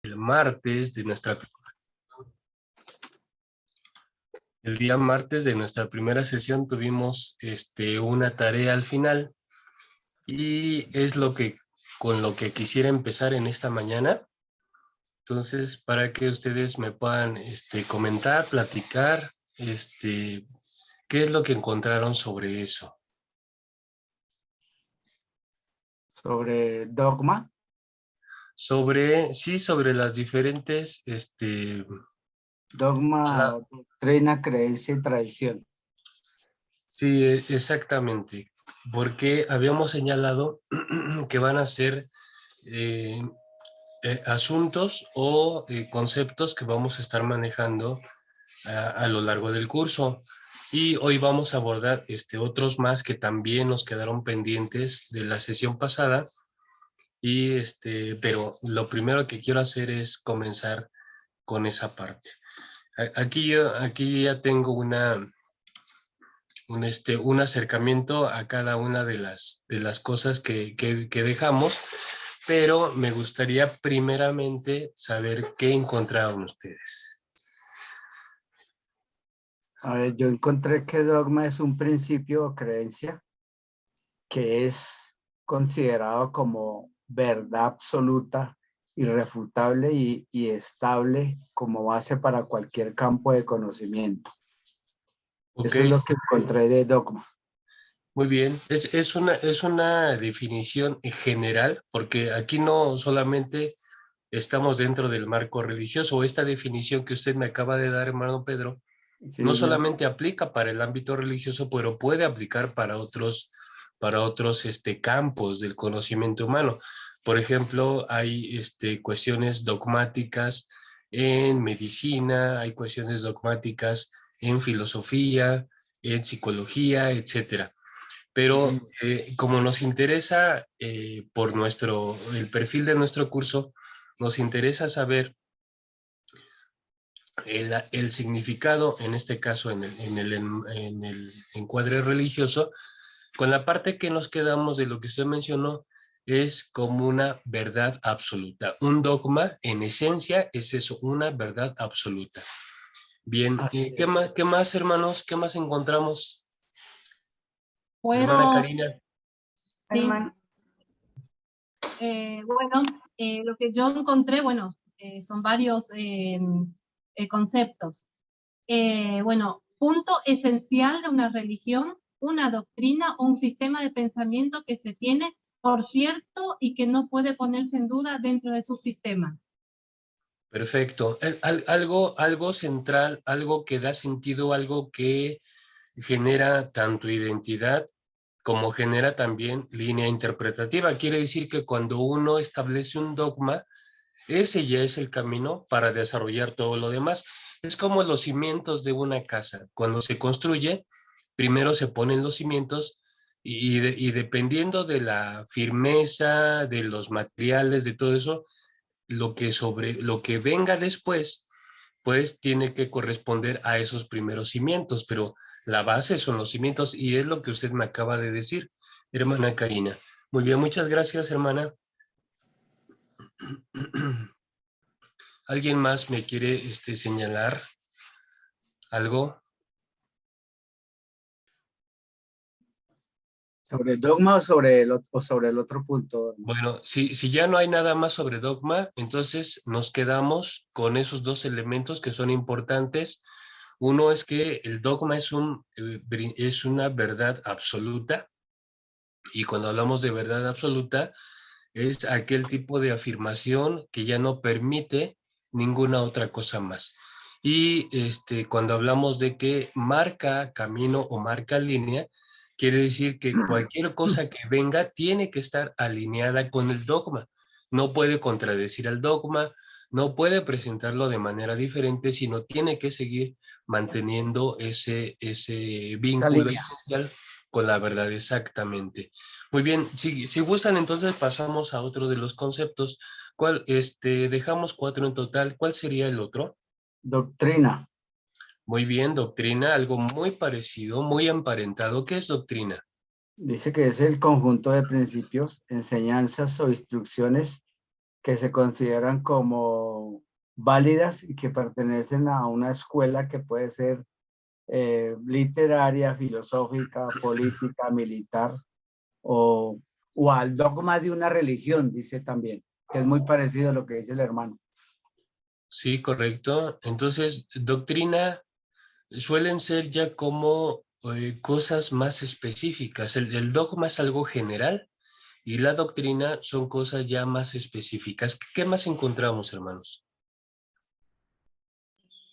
el martes de nuestra El día martes de nuestra primera sesión tuvimos una tarea al final y es con lo que quisiera empezar en esta mañana. Entonces, para que ustedes me puedan comentar, platicar, qué es lo que encontraron sobre eso. Sobre dogma. Sobre las diferentes, Dogma, doctrina, creencia y tradición. Sí, exactamente, porque habíamos señalado que van a ser asuntos o conceptos que vamos a estar manejando a lo largo del curso. Y hoy vamos a abordar otros más que también nos quedaron pendientes de la sesión pasada. Y pero lo primero que quiero hacer es comenzar con esa parte. Aquí ya tengo un acercamiento a cada una de las cosas que dejamos, pero me gustaría primeramente saber qué encontraron ustedes. A ver, yo encontré que dogma es un principio o creencia que es considerado como verdad absoluta, irrefutable y estable como base para cualquier campo de conocimiento. Ok, Eso es lo que encontré de dogma. muy bien. Es una definición general, porque aquí no solamente estamos dentro del marco religioso. Esta definición que usted me acaba de dar, hermano Pedro, Sí, no señor. solamente aplica para el ámbito religioso, pero puede aplicar para otros campos del conocimiento humano. Por ejemplo, hay cuestiones dogmáticas en medicina, hay cuestiones dogmáticas en filosofía, en psicología, etcétera. Pero como nos interesa por el perfil de nuestro curso, nos interesa saber el significado, en este caso en el encuadre religioso, con la parte que nos quedamos de lo que usted mencionó, es como una verdad absoluta. Un dogma, en esencia, es eso, una verdad absoluta. Bien, Así ¿qué más, hermanos? ¿Qué más encontramos? Hermana Puedo, Karina. sí. Bueno, lo que yo encontré, bueno, son varios conceptos. Bueno, punto esencial de una religión, una doctrina o un sistema de pensamiento que se tiene por cierto y que no puede ponerse en duda dentro de su sistema. Perfecto. Algo central, algo que da sentido, algo que genera tanto identidad como genera también línea interpretativa. Quiere decir que cuando uno establece un dogma, ese ya es el camino para desarrollar todo lo demás. Es como los cimientos de una casa. Cuando se construye, primero se ponen los cimientos y dependiendo de la firmeza, de los materiales, de todo eso, lo que venga después, pues tiene que corresponder a esos primeros cimientos, pero la base son los cimientos y es lo que usted me acaba de decir, hermana Karina. Muy bien, muchas gracias, hermana. ¿Alguien más me quiere señalar algo? ¿Sobre dogma o sobre el otro punto? Bueno, si ya no hay nada más sobre dogma, entonces nos quedamos con esos dos elementos que son importantes. Uno es que el dogma es una verdad absoluta, y cuando hablamos de verdad absoluta, es aquel tipo de afirmación que ya no permite ninguna otra cosa más. Y cuando hablamos de que marca camino o marca línea, quiere decir que cualquier cosa que venga tiene que estar alineada con el dogma. No puede contradecir al dogma, no puede presentarlo de manera diferente, sino tiene que seguir manteniendo ese vínculo esencial con la verdad exactamente. Muy bien, si gustan, entonces pasamos a otro de los conceptos. Dejamos 4 en total. ¿Cuál sería el otro? Doctrina. Muy bien, doctrina, algo muy parecido, muy emparentado. ¿Qué es doctrina? Dice que es el conjunto de principios, enseñanzas o instrucciones que se consideran como válidas y que pertenecen a una escuela que puede ser literaria, filosófica, política, militar o al dogma de una religión, dice también, que es muy parecido a lo que dice el hermano. Sí, correcto. Entonces, doctrina suelen ser ya como cosas más específicas. El dogma es algo general y la doctrina son cosas ya más específicas. ¿Qué más encontramos, hermanos?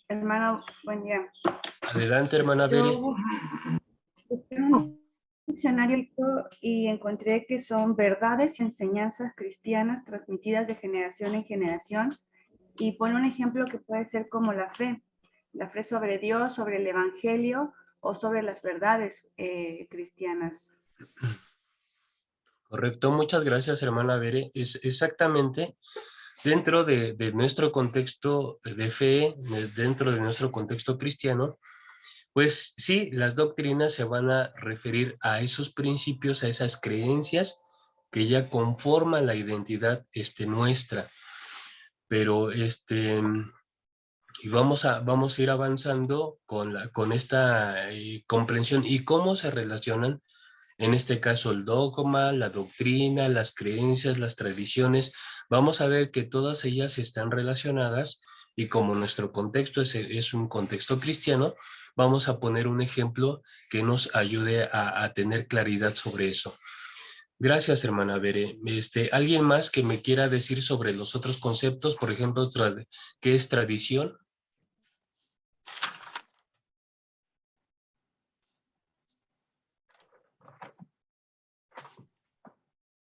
Hermano, buen día. Adelante, hermana Bere. Yo busqué un diccionario y encontré que son verdades y enseñanzas cristianas transmitidas de generación en generación, y pone un ejemplo que puede ser como la fe sobre Dios, sobre el evangelio o sobre las verdades cristianas. Correcto, muchas gracias, hermana Bere. Es exactamente dentro de nuestro contexto de fe, dentro de nuestro contexto cristiano. Pues sí, las doctrinas se van a referir a esos principios, a esas creencias que ya conforman la identidad nuestra. Pero y vamos a ir avanzando con esta comprensión y cómo se relacionan, en este caso, el dogma, la doctrina, las creencias, las tradiciones. Vamos a ver que todas ellas están relacionadas y como nuestro contexto es un contexto cristiano, vamos a poner un ejemplo que nos ayude a tener claridad sobre eso. Gracias, hermana Bere. ¿Alguien más que me quiera decir sobre los otros conceptos? Por ejemplo, ¿qué es tradición?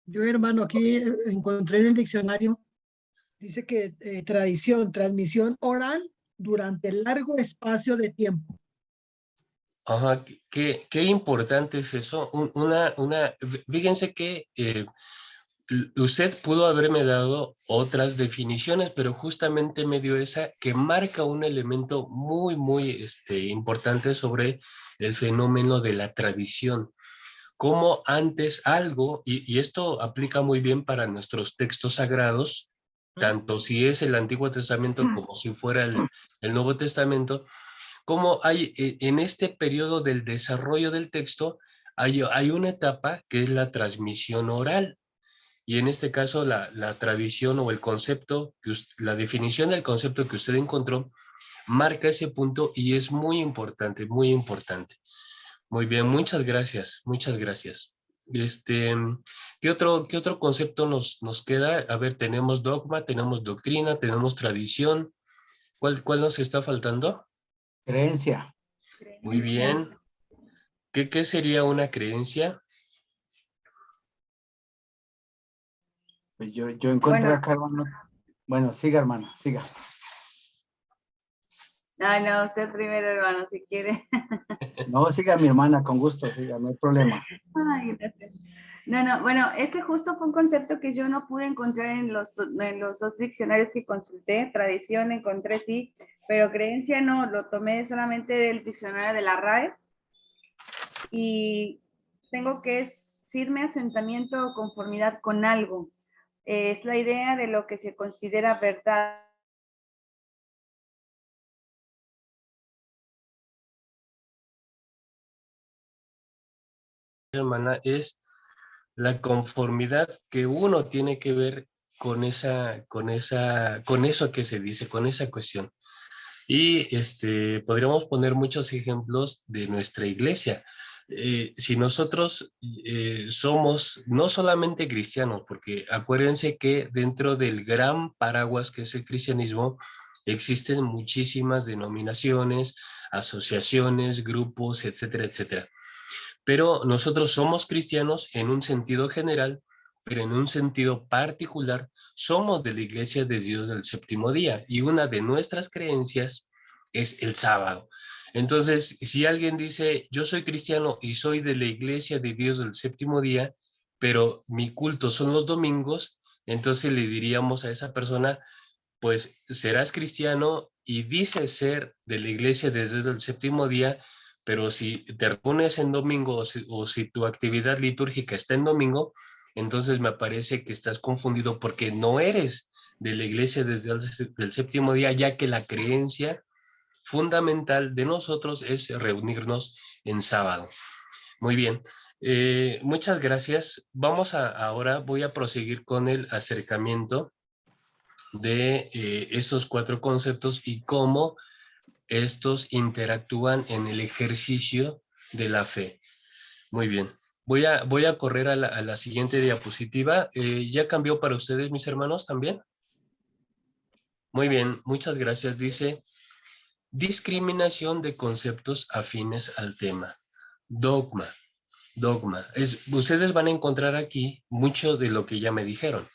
Yo, hermano, aquí encontré en el diccionario, dice que tradición, transmisión oral durante largo espacio de tiempo. Ajá, qué importante es eso. Fíjense que usted pudo haberme dado otras definiciones, pero justamente me dio esa que marca un elemento muy importante sobre el fenómeno de la tradición. Como antes algo, y esto aplica muy bien para nuestros textos sagrados, tanto si es el Antiguo Testamento como si fuera el Nuevo Testamento, como hay en este periodo del desarrollo del texto, hay una etapa que es la transmisión oral. Y en este caso, la tradición o el concepto, la definición del concepto que usted encontró, marca ese punto y es muy importante, muy importante. Muy bien, muchas gracias, muchas gracias. ¿Qué otro concepto nos queda? A ver, tenemos dogma, tenemos doctrina, tenemos tradición. ¿Cuál nos está faltando? Creencia. Muy bien. ¿Qué sería una creencia? Pues yo encontré acá, hermano. Bueno, siga, hermano, siga. No, usted primero, hermano, si quiere. No, siga mi hermana, con gusto, siga, no hay problema. Ay, gracias. No, bueno, ese justo fue un concepto que yo no pude encontrar en los dos diccionarios que consulté. Tradición encontré sí, pero creencia no, lo tomé solamente del diccionario de la RAE. Y tengo que es firme asentamiento o conformidad con algo. Es la idea de lo que se considera verdad. Hermana, es la conformidad que uno tiene que ver con eso que se dice, con esa cuestión. Y podríamos poner muchos ejemplos de nuestra iglesia. Si nosotros somos no solamente cristianos, porque acuérdense que dentro del gran paraguas que es el cristianismo, existen muchísimas denominaciones, asociaciones, grupos, etcétera, etcétera. Pero nosotros somos cristianos en un sentido general, pero en un sentido particular somos de la Iglesia de Dios del Séptimo Día y una de nuestras creencias es el sábado. Entonces, si alguien dice, yo soy cristiano y soy de la Iglesia de Dios del Séptimo Día, pero mi culto son los domingos, entonces le diríamos a esa persona, pues serás cristiano y dices ser de la Iglesia de Dios del Séptimo Día, pero si te reúnes en domingo o si tu actividad litúrgica está en domingo, entonces me parece que estás confundido porque no eres de la iglesia desde el séptimo día, ya que la creencia fundamental de nosotros es reunirnos en sábado. Muy bien, muchas gracias. Ahora voy a proseguir con el acercamiento de estos 4 conceptos y cómo estos interactúan en el ejercicio de la fe. Muy bien. Voy a correr a la siguiente diapositiva. ¿Ya cambió para ustedes, mis hermanos, también? Muy bien, muchas gracias. Dice, discriminación de conceptos afines al tema. Dogma. Ustedes van a encontrar aquí mucho de lo que ya me dijeron.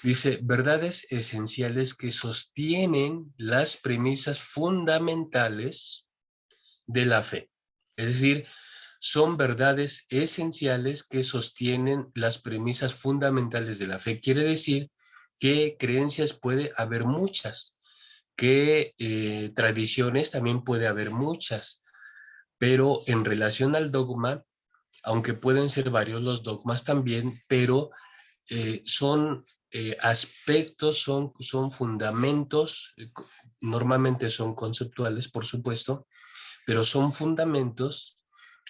Dice, verdades esenciales que sostienen las premisas fundamentales de la fe. Es decir, son verdades esenciales que sostienen las premisas fundamentales de la fe. Quiere decir que creencias puede haber muchas, que tradiciones también puede haber muchas, pero en relación al dogma, aunque pueden ser varios los dogmas también, pero son aspectos, son fundamentos, normalmente son conceptuales, por supuesto, pero son fundamentos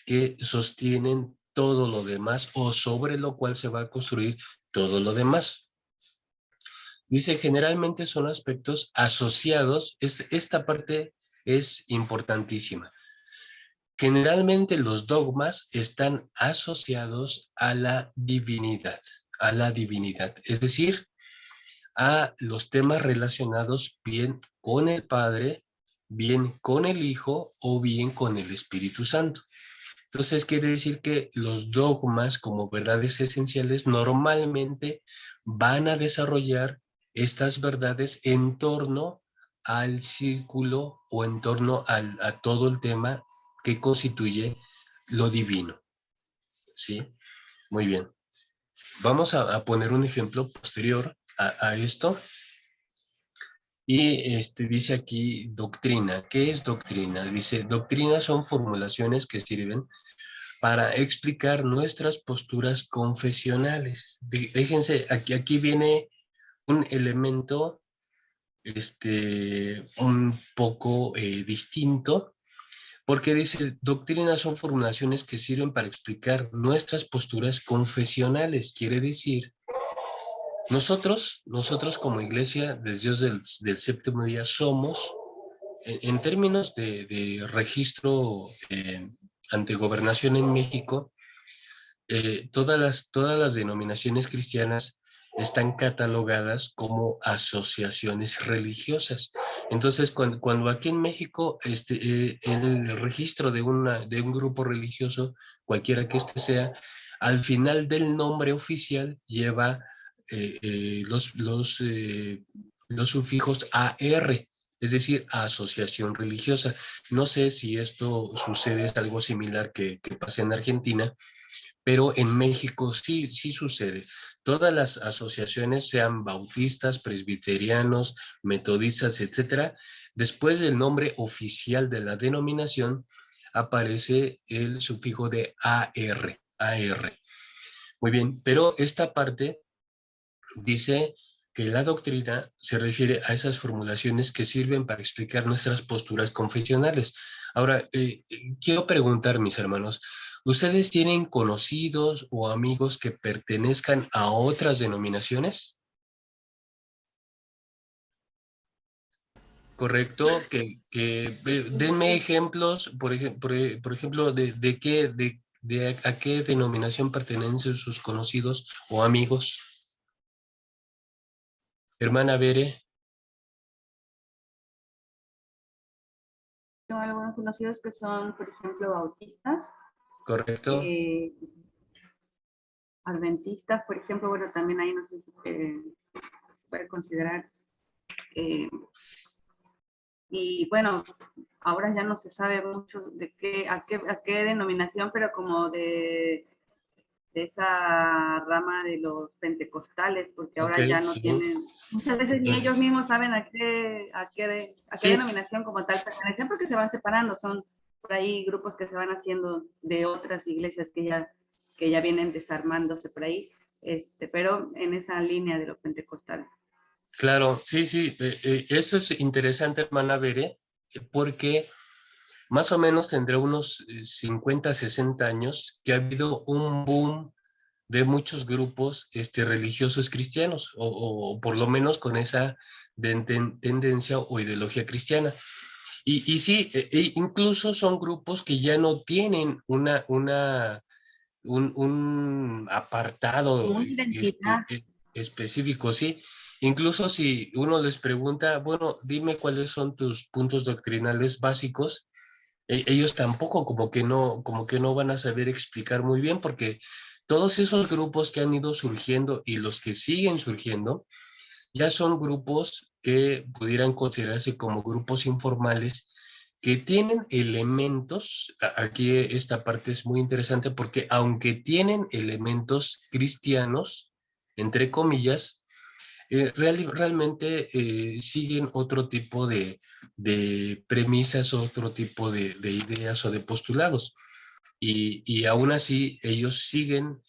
que sostienen todo lo demás o sobre lo cual se va a construir todo lo demás. Dice, generalmente son aspectos asociados, esta parte es importantísima. Generalmente los dogmas están asociados a la divinidad, es decir, a los temas relacionados bien con el Padre, bien con el Hijo o bien con el Espíritu Santo. Entonces quiere decir que los dogmas como verdades esenciales normalmente van a desarrollar estas verdades en torno al círculo o en torno a todo el tema que constituye lo divino. ¿Sí? Muy bien. Vamos a poner un ejemplo posterior a esto. Y dice aquí doctrina. ¿Qué es doctrina? Dice, doctrina son formulaciones que sirven para explicar nuestras posturas confesionales. Fíjense, aquí viene un elemento un poco distinto, porque dice, doctrinas son formulaciones que sirven para explicar nuestras posturas confesionales. Quiere decir, nosotros como iglesia de Dios del séptimo día somos, en términos de registro ante gobernación en México, todas las denominaciones cristianas están catalogadas como asociaciones religiosas. Entonces, cuando aquí en México el registro de un grupo religioso, cualquiera que sea, al final del nombre oficial lleva los sufijos AR, es decir, asociación religiosa. No sé si esto sucede, es algo similar que pasa en Argentina, pero en México sí sucede. Todas las asociaciones, sean bautistas, presbiterianos, metodistas, etcétera, después del nombre oficial de la denominación aparece el sufijo de AR. Muy bien, pero esta parte dice que la doctrina se refiere a esas formulaciones que sirven para explicar nuestras posturas confesionales. Ahora, quiero preguntar, mis hermanos, ¿ustedes tienen conocidos o amigos que pertenezcan a otras denominaciones? ¿Correcto? Denme ejemplos, por ejemplo, a qué denominación pertenecen sus conocidos o amigos. Hermana Bere. Tengo algunos conocidos que son, por ejemplo, bautistas. Correcto. Adventistas, por ejemplo, bueno, también ahí no sé si se puede considerar. Y bueno, ahora ya no se sabe mucho de a qué denominación, pero como de esa rama de los pentecostales, porque ahora ya no tienen, muchas veces ni ellos mismos saben a qué denominación como tal pertenecen, porque se van separando, son por ahí grupos que se van haciendo de otras iglesias que ya vienen desarmándose por ahí, pero en esa línea de lo pentecostal. Claro, sí, sí. Esto es interesante, hermana Bere, porque más o menos tendré unos 50, 60 años que ha habido un boom de muchos grupos religiosos cristianos, o por lo menos con esa tendencia o ideología cristiana. Y sí, incluso son grupos que ya no tienen un apartado Una identidad. específico, sí. Incluso si uno les pregunta, bueno, dime cuáles son tus puntos doctrinales básicos, ellos tampoco como que no van a saber explicar muy bien, porque todos esos grupos que han ido surgiendo y los que siguen surgiendo, ya son grupos que pudieran considerarse como grupos informales que tienen elementos, aquí esta parte es muy interesante porque aunque tienen elementos cristianos, entre comillas, realmente siguen otro tipo de premisas, otro tipo de ideas o de postulados. Y aún así ellos siguen,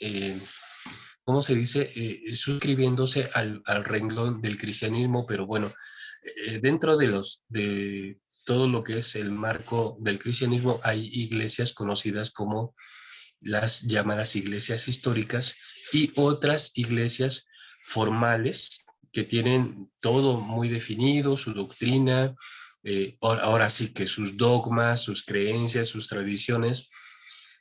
¿cómo se dice? Suscribiéndose al renglón del cristianismo, pero bueno, dentro de todo lo que es el marco del cristianismo hay iglesias conocidas como las llamadas iglesias históricas y otras iglesias formales que tienen todo muy definido, su doctrina, ahora sí que sus dogmas, sus creencias, sus tradiciones,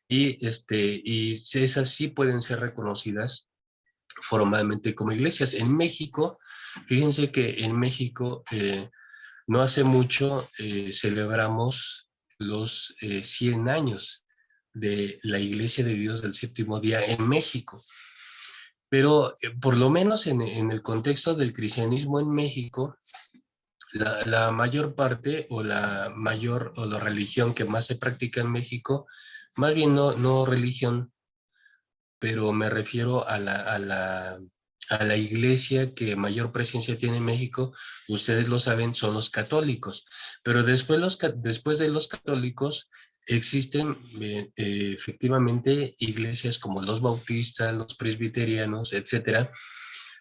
y esas sí pueden ser reconocidas formalmente como iglesias. En México, fíjense que en México no hace mucho celebramos los 100 años de la Iglesia de Dios del Séptimo Día en México. Pero por lo menos en el contexto del cristianismo en México, la mayor parte o la religión que más se practica en México, más bien no religión, pero me refiero a la iglesia que mayor presencia tiene en México, ustedes lo saben, son los católicos. Pero después de los católicos existen efectivamente iglesias como los bautistas, los presbiterianos, etcétera.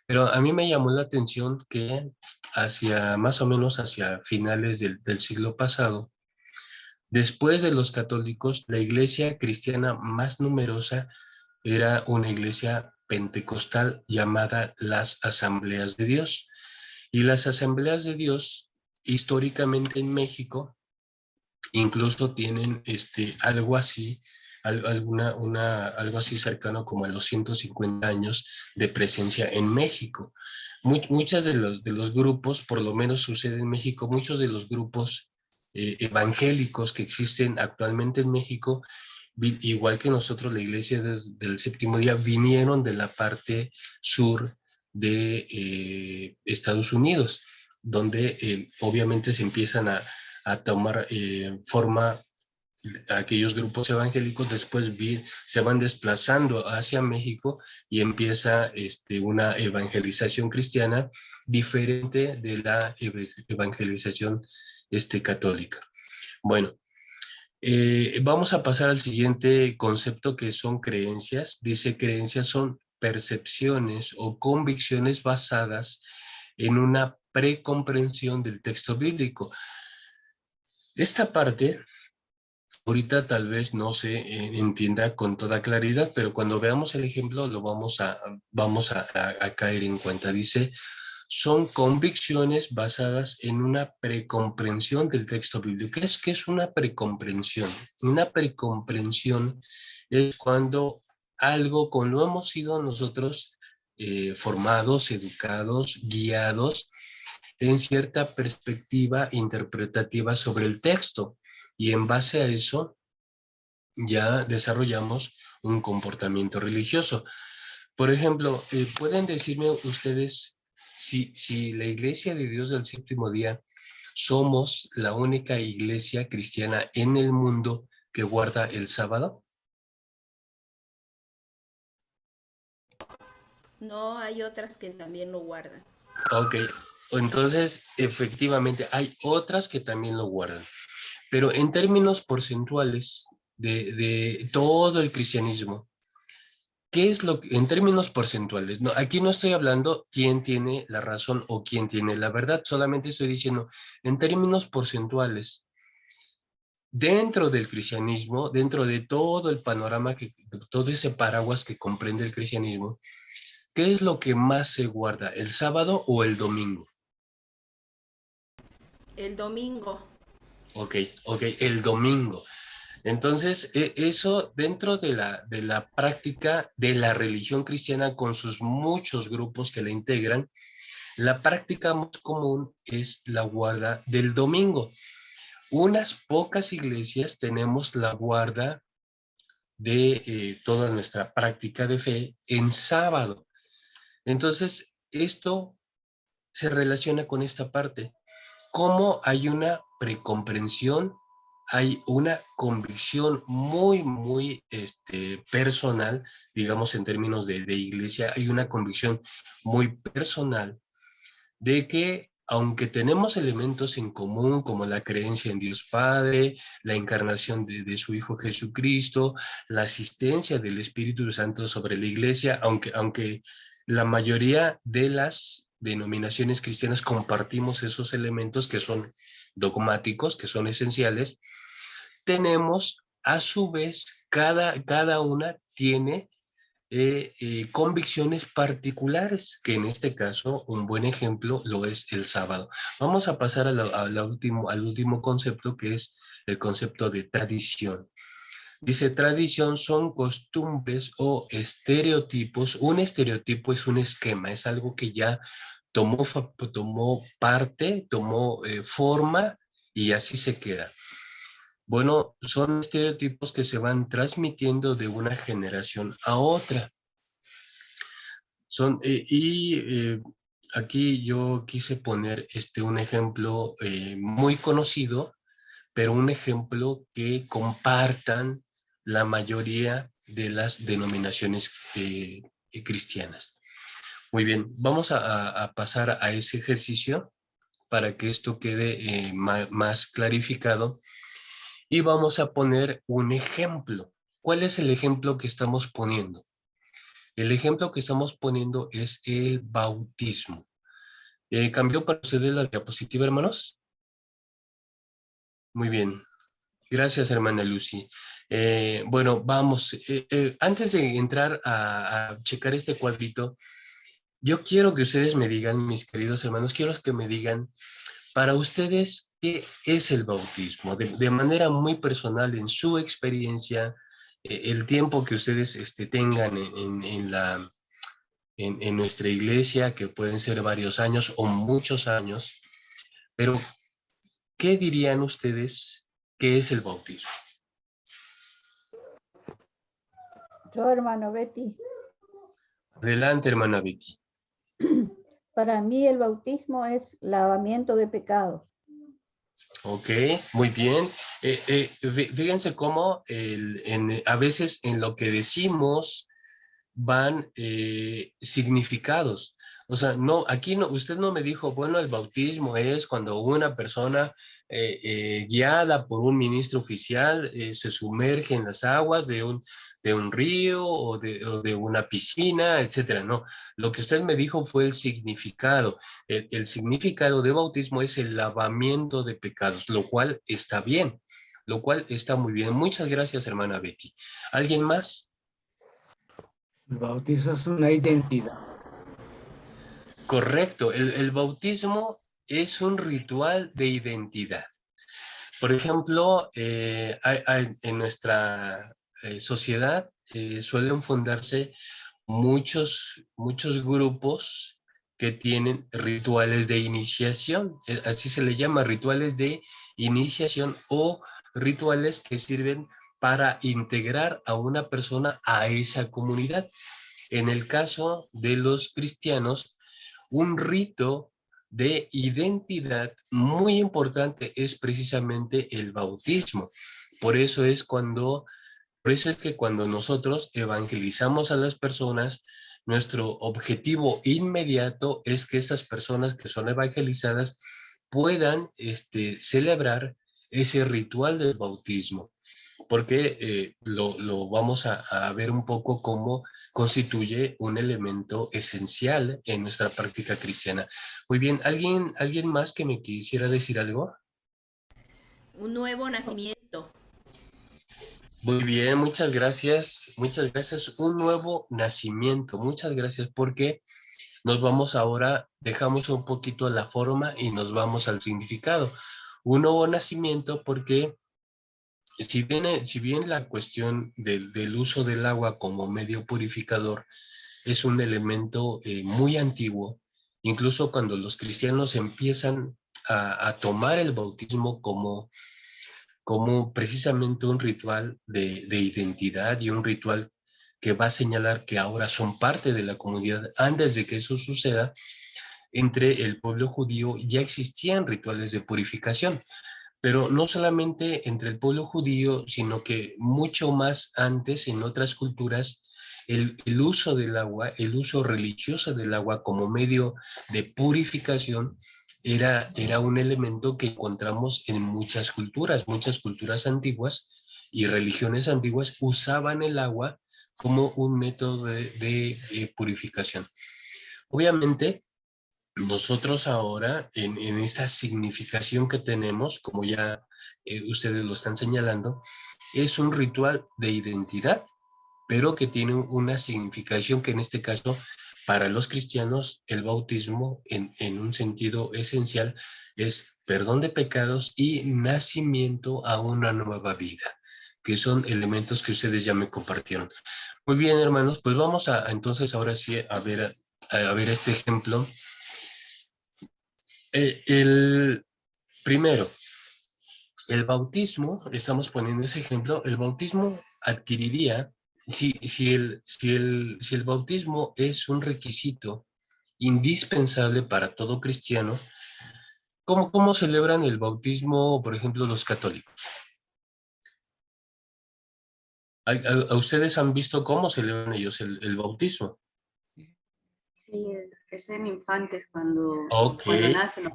Pero a mí me llamó la atención que más o menos hacia finales del siglo pasado, después de los católicos, la iglesia cristiana más numerosa era una iglesia pentecostal llamada las Asambleas de Dios. Y las Asambleas de Dios, históricamente en México, incluso tienen algo así, algo así cercano como a los 150 años de presencia en México. Muchas de los grupos, por lo menos sucede en México, muchos de los grupos evangélicos que existen actualmente en México, igual que nosotros, la iglesia del Séptimo Día, vinieron de la parte sur de Estados Unidos, donde obviamente se empiezan a tomar forma aquellos grupos evangélicos, después se van desplazando hacia México y empieza una evangelización cristiana diferente de la evangelización católica. Bueno, vamos a pasar al siguiente concepto, que son creencias. Dice, creencias son percepciones o convicciones basadas en una precomprensión del texto bíblico. Esta parte ahorita tal vez no se entienda con toda claridad, pero cuando veamos el ejemplo lo vamos a caer en cuenta. Dice, son convicciones basadas en una precomprensión del texto bíblico. ¿Qué es una precomprensión? Una precomprensión es cuando algo, como hemos sido nosotros formados, educados, guiados en cierta perspectiva interpretativa sobre el texto, y en base a eso ya desarrollamos un comportamiento religioso. Por ejemplo, ¿pueden decirme ustedes si la Iglesia de Dios del Séptimo Día somos la única iglesia cristiana en el mundo que guarda el sábado? No, hay otras que también lo guardan. Ok, entonces efectivamente hay otras que también lo guardan. Pero en términos porcentuales de todo el cristianismo, ¿qué es lo que, en términos porcentuales? No, aquí no estoy hablando quién tiene la razón o quién tiene la verdad, solamente estoy diciendo en términos porcentuales. Dentro del cristianismo, dentro de todo el panorama, todo ese paraguas que comprende el cristianismo, ¿qué es lo que más se guarda, el sábado o el domingo? El domingo. Ok, el domingo. Entonces, eso dentro de la práctica de la religión cristiana con sus muchos grupos que la integran, la práctica más común es la guarda del domingo. Unas pocas iglesias tenemos la guarda de toda nuestra práctica de fe en sábado. Entonces, esto se relaciona con esta parte. Cómo hay una precomprensión, hay una convicción muy personal, digamos en términos de iglesia, hay una convicción muy personal de que aunque tenemos elementos en común como la creencia en Dios Padre, la encarnación de su Hijo Jesucristo, la asistencia del Espíritu Santo sobre la iglesia, aunque la mayoría de las denominaciones cristianas compartimos esos elementos que son dogmáticos, que son esenciales, tenemos a su vez, cada una tiene convicciones particulares, que en este caso un buen ejemplo lo es el sábado. Vamos a pasar al último concepto, que es el concepto de tradición. Dice, tradición son costumbres o estereotipos. Un estereotipo es un esquema, es algo que ya tomó parte, tomó forma y así se queda. Bueno, son estereotipos que se van transmitiendo de una generación a otra. Aquí yo quise poner un ejemplo muy conocido, pero un ejemplo que compartan la mayoría de las denominaciones cristianas. Muy bien, vamos a pasar a ese ejercicio para que esto quede más clarificado. Y vamos a poner un ejemplo. ¿Cuál es el ejemplo que estamos poniendo? El ejemplo que estamos poniendo es el bautismo. ¿Cambió para ustedes la diapositiva, hermanos? Muy bien. Gracias, hermana Lucy. Bueno, vamos. Antes de entrar a checar este cuadrito, yo quiero que ustedes me digan, mis queridos hermanos, quiero que me digan, para ustedes, ¿qué es el bautismo? De manera muy personal, en su experiencia, el tiempo que ustedes tengan en nuestra iglesia, que pueden ser varios años o muchos años, pero ¿qué dirían ustedes que es el bautismo? Yo, hermano Betty, Adelante, hermana Betty. para mí el bautismo es lavamiento de pecados. Ok, muy bien. Fíjense cómo a veces en lo que decimos van significados. O sea, no, aquí no, usted no me dijo, bueno, el bautismo es cuando una persona guiada por un ministro oficial se sumerge en las aguas de un río o de una piscina, etcétera. No, lo que usted me dijo fue el significado. El significado de bautismo es el lavamiento de pecados, lo cual está bien, lo cual está muy bien. Muchas gracias, hermana Betty. ¿Alguien más? El bautizo es una identidad. Correcto, el bautismo es un ritual de identidad. Por ejemplo, en nuestra sociedad suelen fundarse muchos grupos que tienen rituales de iniciación, así se le llama, rituales de iniciación o rituales que sirven para integrar a una persona a esa comunidad. En el caso de los cristianos, un rito de identidad muy importante es precisamente el bautismo. Por eso es que cuando nosotros evangelizamos a las personas, nuestro objetivo inmediato es que estas personas que son evangelizadas puedan celebrar ese ritual del bautismo. porque lo vamos a ver un poco cómo constituye un elemento esencial en nuestra práctica cristiana. Muy bien, ¿alguien más que me quisiera decir algo? Un nuevo nacimiento. Muy bien, muchas gracias. Muchas gracias. Un nuevo nacimiento. Muchas gracias porque nos vamos ahora, dejamos un poquito la forma y nos vamos al significado. Un nuevo nacimiento porque si bien la cuestión del uso del agua como medio purificador es un elemento muy antiguo, incluso cuando los cristianos empiezan a tomar el bautismo como precisamente un ritual de identidad y un ritual que va a señalar que ahora son parte de la comunidad. Antes de que eso suceda, entre el pueblo judío ya existían rituales de purificación, pero no solamente entre el pueblo judío, sino que mucho más antes en otras culturas, el uso del agua, el uso religioso del agua como medio de purificación era un elemento que encontramos en muchas culturas antiguas y religiones antiguas usaban el agua como un método de purificación. Obviamente, nosotros ahora, en esta significación que tenemos, como ya ustedes lo están señalando, es un ritual de identidad, pero que tiene una significación que en este caso, para los cristianos, el bautismo en un sentido esencial es perdón de pecados y nacimiento a una nueva vida, que son elementos que ustedes ya me compartieron. Muy bien, hermanos, pues vamos entonces ahora sí a ver este ejemplo. El primero, el bautismo, estamos poniendo ese ejemplo, el bautismo adquiriría, si el bautismo es un requisito indispensable para todo cristiano, ¿cómo celebran el bautismo, por ejemplo, los católicos? ¿A ustedes han visto cómo celebran ellos el bautismo? Sí, es en infantes cuando Ok, nacen los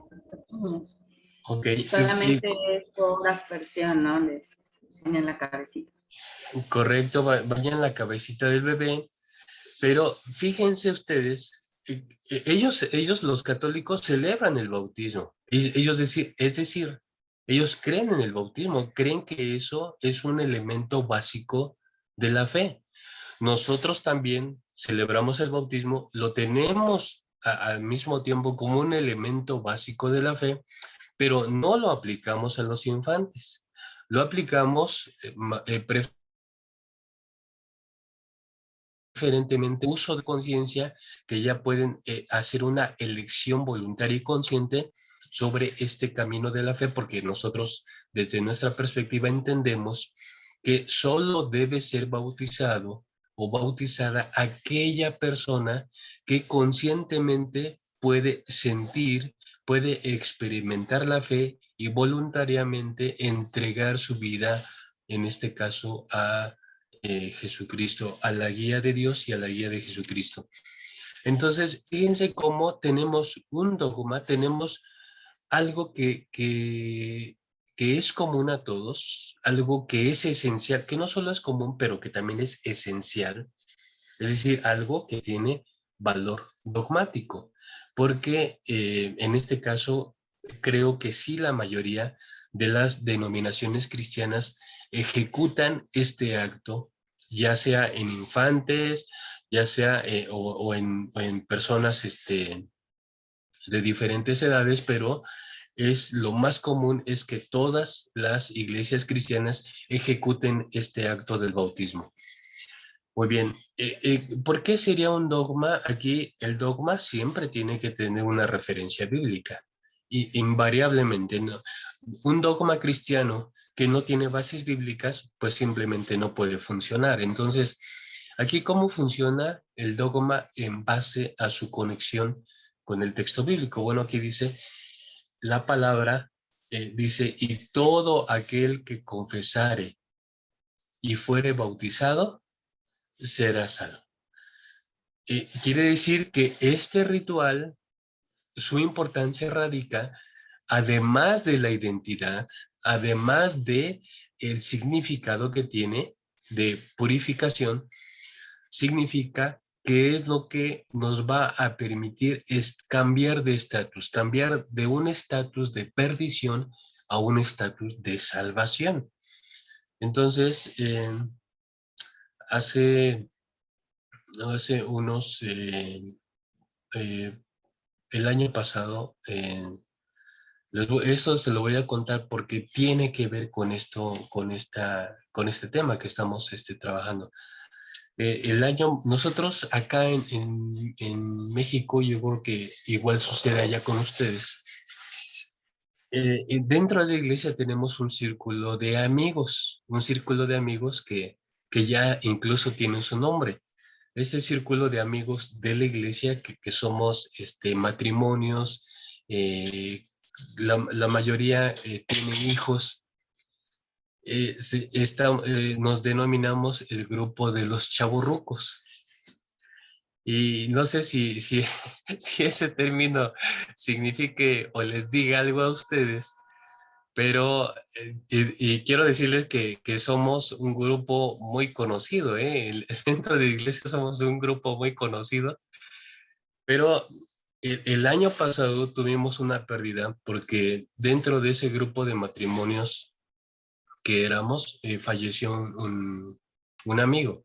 niños. ok. Y solamente es por aspersión, ¿no? Les ponen la cabecita. Correcto, vayan la cabecita del bebé, pero fíjense ustedes, ellos los católicos celebran el bautismo, es decir, ellos creen en el bautismo, creen que eso es un elemento básico de la fe. Nosotros también celebramos el bautismo, lo tenemos al mismo tiempo como un elemento básico de la fe, pero no lo aplicamos a los infantes, lo aplicamos preferentemente uso de conciencia, que ya pueden hacer una elección voluntaria y consciente sobre este camino de la fe, porque nosotros desde nuestra perspectiva entendemos que solo debe ser bautizado o bautizada aquella persona que conscientemente puede sentir, puede experimentar la fe y voluntariamente entregar su vida, en este caso a Jesucristo, a la guía de Dios y a la guía de Jesucristo. Entonces, fíjense cómo tenemos un dogma, tenemos algo que es común a todos, algo que es esencial, que no solo es común, pero que también es esencial, es decir, algo que tiene valor dogmático, porque en este caso creo que sí la mayoría de las denominaciones cristianas ejecutan este acto, ya sea en infantes, ya sea o en personas de diferentes edades, pero lo más común es que todas las iglesias cristianas ejecuten este acto del bautismo. Muy bien, ¿por qué sería un dogma? Aquí el dogma siempre tiene que tener una referencia bíblica, y invariablemente, ¿no? Un dogma cristiano que no tiene bases bíblicas, pues simplemente no puede funcionar. Entonces, aquí ¿cómo funciona el dogma en base a su conexión con el texto bíblico? Bueno, aquí dice, la palabra dice, y todo aquel que confesare y fuere bautizado, será salvo. Quiere decir que este ritual, su importancia radica, además de la identidad, además de el significado que tiene de purificación significa que es lo que nos va a permitir es cambiar de estatus, cambiar de un estatus de perdición a un estatus de salvación. Entonces, hace unos, el año pasado, esto se lo voy a contar porque tiene que ver con esto, con este tema que estamos trabajando. Nosotros acá en México, yo creo que igual sucede allá con ustedes. Dentro de la iglesia tenemos un círculo de amigos, que ya incluso tiene su nombre. Este círculo de amigos de la iglesia que somos matrimonios, la mayoría tienen hijos. Nos denominamos el grupo de los chavorrucos. Y no sé si si ese término signifique o les diga algo a ustedes, pero y quiero decirles que somos un grupo muy conocido, dentro de la iglesia somos un grupo muy conocido, pero el año pasado tuvimos una pérdida porque dentro de ese grupo de matrimonios que éramos, falleció un amigo.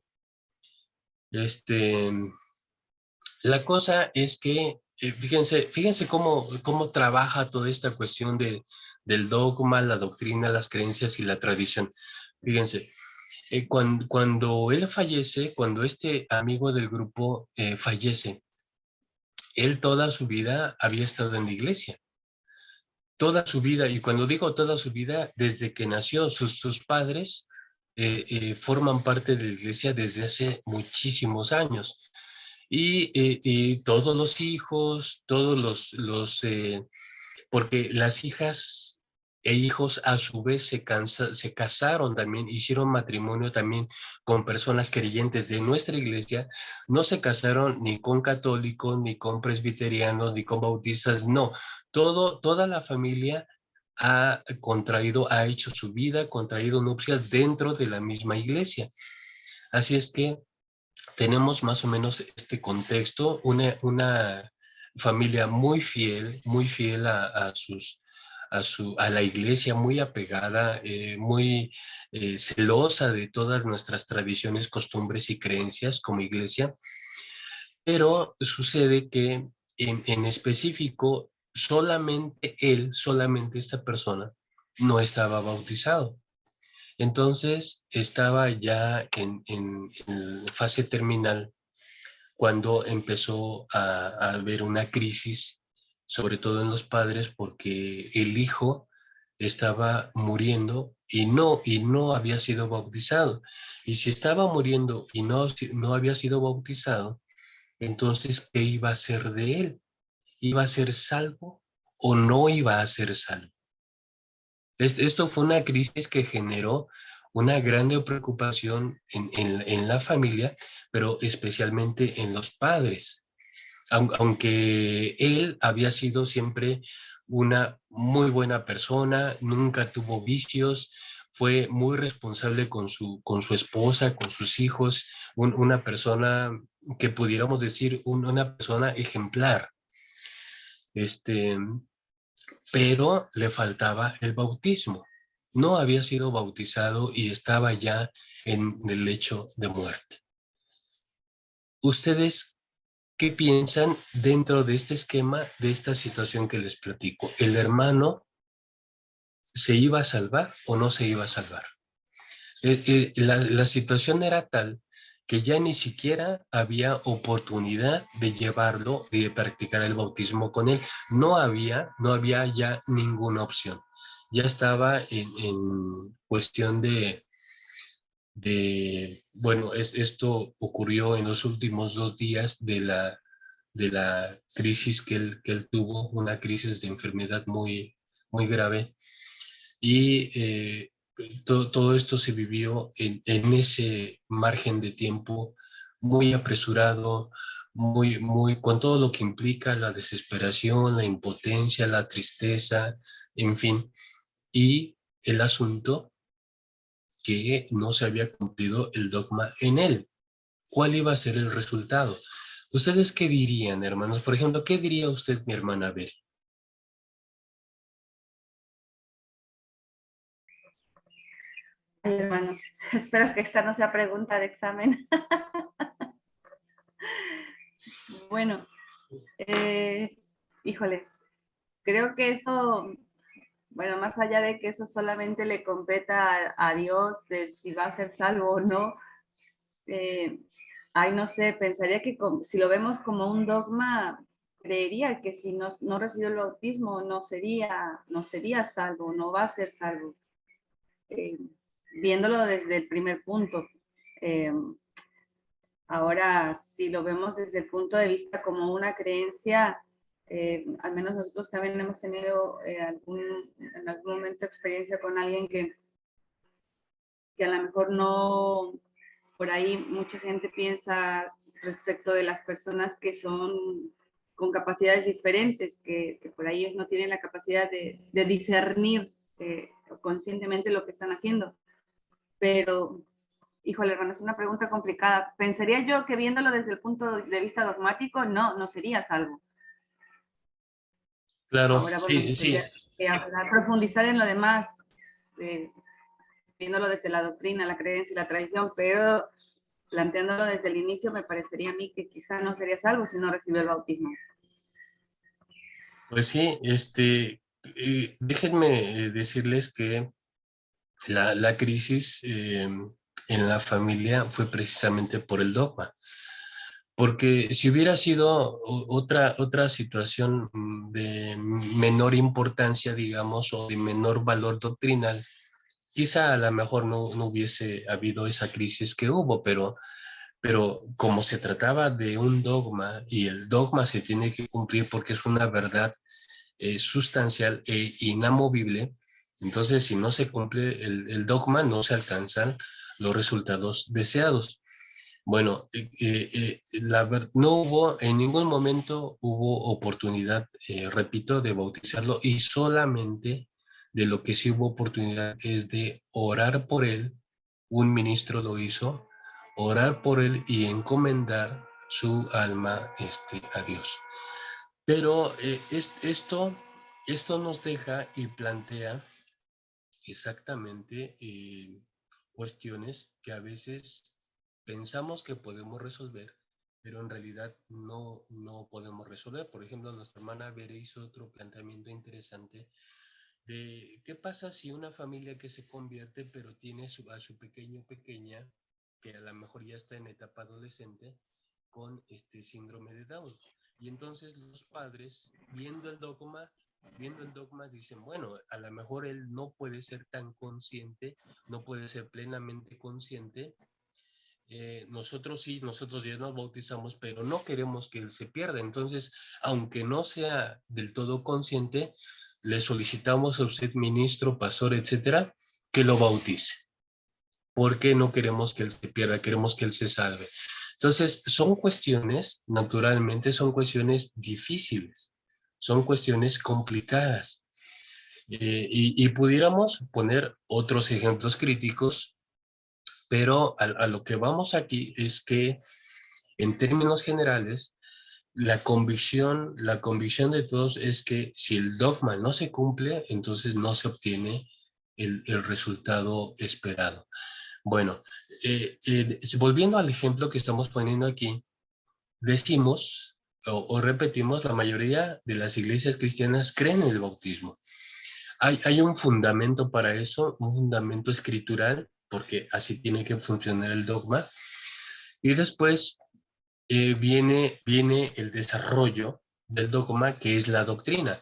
La cosa es que, fíjense cómo trabaja toda esta cuestión del dogma, la doctrina, las creencias y la tradición. Fíjense, cuando él fallece, cuando este amigo del grupo fallece, él toda su vida había estado en la iglesia. Toda su vida, y cuando digo toda su vida, desde que nació, sus padres forman parte de la iglesia desde hace muchísimos años. Y todos los hijos, porque las hijas e hijos a su vez se casaron también, hicieron matrimonio también con personas creyentes de nuestra iglesia, no se casaron ni con católicos, ni con presbiterianos, ni con bautistas, no, toda la familia ha hecho su vida, contraído nupcias dentro de la misma iglesia. Así es que tenemos más o menos este contexto, una familia muy fiel a la iglesia, muy apegada, muy celosa de todas nuestras tradiciones, costumbres y creencias como iglesia. Pero sucede que en específico, solamente esta persona, no estaba bautizado. Entonces estaba ya en fase terminal cuando empezó a haber una crisis, sobre todo en los padres, porque el hijo estaba muriendo y no había sido bautizado. Y si estaba muriendo y no había sido bautizado, entonces, ¿qué iba a ser de él? ¿Iba a ser salvo o no iba a ser salvo? Esto fue una crisis que generó una grande preocupación en la familia, pero especialmente en los padres. Aunque él había sido siempre una muy buena persona, nunca tuvo vicios, fue muy responsable con su esposa, con sus hijos, una persona que pudiéramos decir una persona ejemplar. Pero le faltaba el bautismo. No había sido bautizado y estaba ya en el lecho de muerte. ¿Ustedes qué piensan dentro de este esquema, de esta situación que les platico? ¿El hermano se iba a salvar o no se iba a salvar? La situación era tal que ya ni siquiera había oportunidad de llevarlo y de practicar el bautismo con él. No había ya ninguna opción. Ya estaba en cuestión bueno, esto ocurrió en los últimos 2 días de la crisis que él tuvo, una crisis de enfermedad muy, muy grave. Y todo esto se vivió en ese margen de tiempo muy apresurado, con todo lo que implica la desesperación, la impotencia, la tristeza, en fin. Y el asunto que no se había cumplido el dogma en él. ¿Cuál iba a ser el resultado? ¿Ustedes qué dirían, hermanos? Por ejemplo, ¿qué diría usted, mi hermana Bel? Ay, hermano, espero que esta no sea pregunta de examen. Bueno, híjole, creo que eso, bueno, más allá de que eso solamente le competa a Dios, si va a ser salvo o no, ay, no sé, pensaría que si lo vemos como un dogma, creería que si no recibió el bautismo no sería salvo, no va a ser salvo. Viéndolo desde el primer punto. Ahora, si lo vemos desde el punto de vista como una creencia, al menos nosotros también hemos tenido en algún momento experiencia con alguien que a lo mejor no, por ahí mucha gente piensa respecto de las personas que son con capacidades diferentes, que por ahí ellos no tienen la capacidad de discernir conscientemente lo que están haciendo. Pero, híjole, hermano, es una pregunta complicada. Pensaría yo que viéndolo desde el punto de vista dogmático, no sería salvo. Claro, Ahora, bueno, sí. profundizar en lo demás, viéndolo desde la doctrina, la creencia y la tradición, pero planteándolo desde el inicio, me parecería a mí que quizá no sería salvo si no recibió el bautismo. Pues sí, déjenme decirles que la crisis en la familia fue precisamente por el dogma. Porque si hubiera sido otra situación de menor importancia, digamos, o de menor valor doctrinal, quizá a lo mejor no hubiese habido esa crisis que hubo, pero como se trataba de un dogma y el dogma se tiene que cumplir porque es una verdad sustancial e inamovible, entonces si no se cumple el dogma no se alcanzan los resultados deseados. Bueno, no hubo, en ningún momento hubo oportunidad, repito, de bautizarlo, y solamente de lo que sí hubo oportunidad es de orar por él. Un ministro lo hizo, orar por él y encomendar su alma a Dios. Pero esto nos deja y plantea exactamente cuestiones que a veces pensamos que podemos resolver, pero en realidad no podemos resolver. Por ejemplo, nuestra hermana Bere hizo otro planteamiento interesante de qué pasa si una familia que se convierte, pero tiene a su pequeño o pequeña, que a lo mejor ya está en etapa adolescente, con síndrome de Down. Y entonces los padres, viendo el dogma, dicen, bueno, a lo mejor él no puede ser tan consciente, no puede ser plenamente consciente. Nosotros sí, nosotros ya nos bautizamos, pero no queremos que él se pierda. Entonces, aunque no sea del todo consciente, le solicitamos a usted, ministro, pastor, etcétera, que lo bautice. Porque no queremos que él se pierda, queremos que él se salve. Entonces, son cuestiones, naturalmente, son cuestiones difíciles, son cuestiones complicadas. Y pudiéramos poner otros ejemplos críticos, pero a lo que vamos aquí es que, en términos generales, la convicción de todos es que si el dogma no se cumple, entonces no se obtiene el resultado esperado. Bueno, volviendo al ejemplo que estamos poniendo aquí, decimos o repetimos, la mayoría de las iglesias cristianas creen en el bautismo. Hay un fundamento para eso, un fundamento escritural, porque así tiene que funcionar el dogma. Y después viene el desarrollo del dogma, que es la doctrina.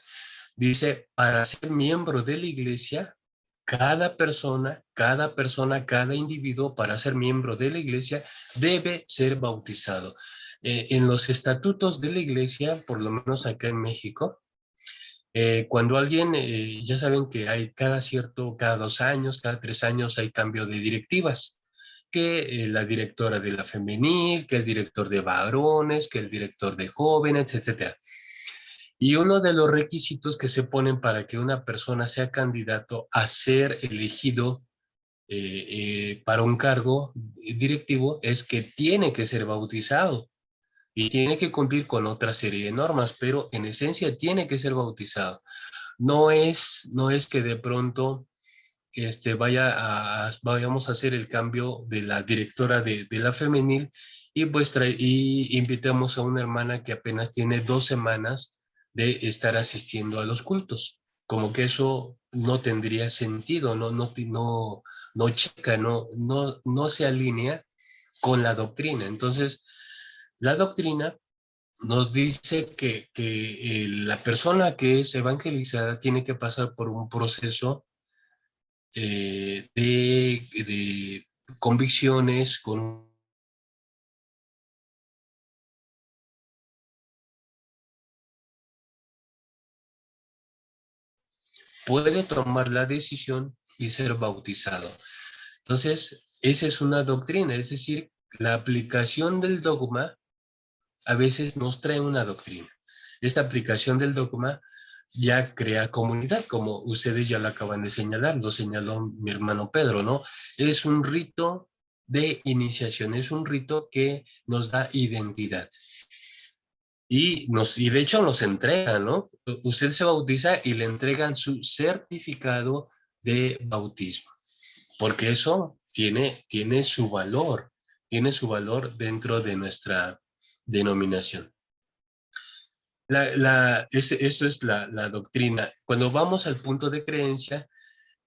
Dice, para ser miembro de la iglesia, cada persona, cada individuo, para ser miembro de la iglesia, debe ser bautizado. En los estatutos de la iglesia, por lo menos acá en México, cuando alguien, ya saben que hay cada 2 años, cada 3 años hay cambio de directivas, que la directora de la femenil, que el director de varones, que el director de jóvenes, etc. Y uno de los requisitos que se ponen para que una persona sea candidato a ser elegido para un cargo directivo es que tiene que ser bautizado y tiene que cumplir con otra serie de normas, pero en esencia tiene que ser bautizado. No es que de pronto vayamos a hacer el cambio de la directora de la femenil y pues y invitamos a una hermana que apenas tiene 2 semanas de estar asistiendo a los cultos. Como que eso no tendría sentido, no checa, no se alinea con la doctrina. Entonces, la doctrina nos dice que la persona que es evangelizada tiene que pasar por un proceso de convicciones, puede tomar la decisión y ser bautizado. Entonces, esa es una doctrina, es decir, la aplicación del dogma a veces nos trae una doctrina. Esta aplicación del dogma ya crea comunidad, como ustedes ya lo acaban de señalar, lo señaló mi hermano Pedro, ¿no? Es un rito de iniciación, es un rito que nos da identidad. Y de hecho nos entrega, ¿no? Usted se bautiza y le entregan su certificado de bautismo, porque eso tiene su valor dentro de nuestra denominación. Eso es la doctrina. Cuando vamos al punto de creencia,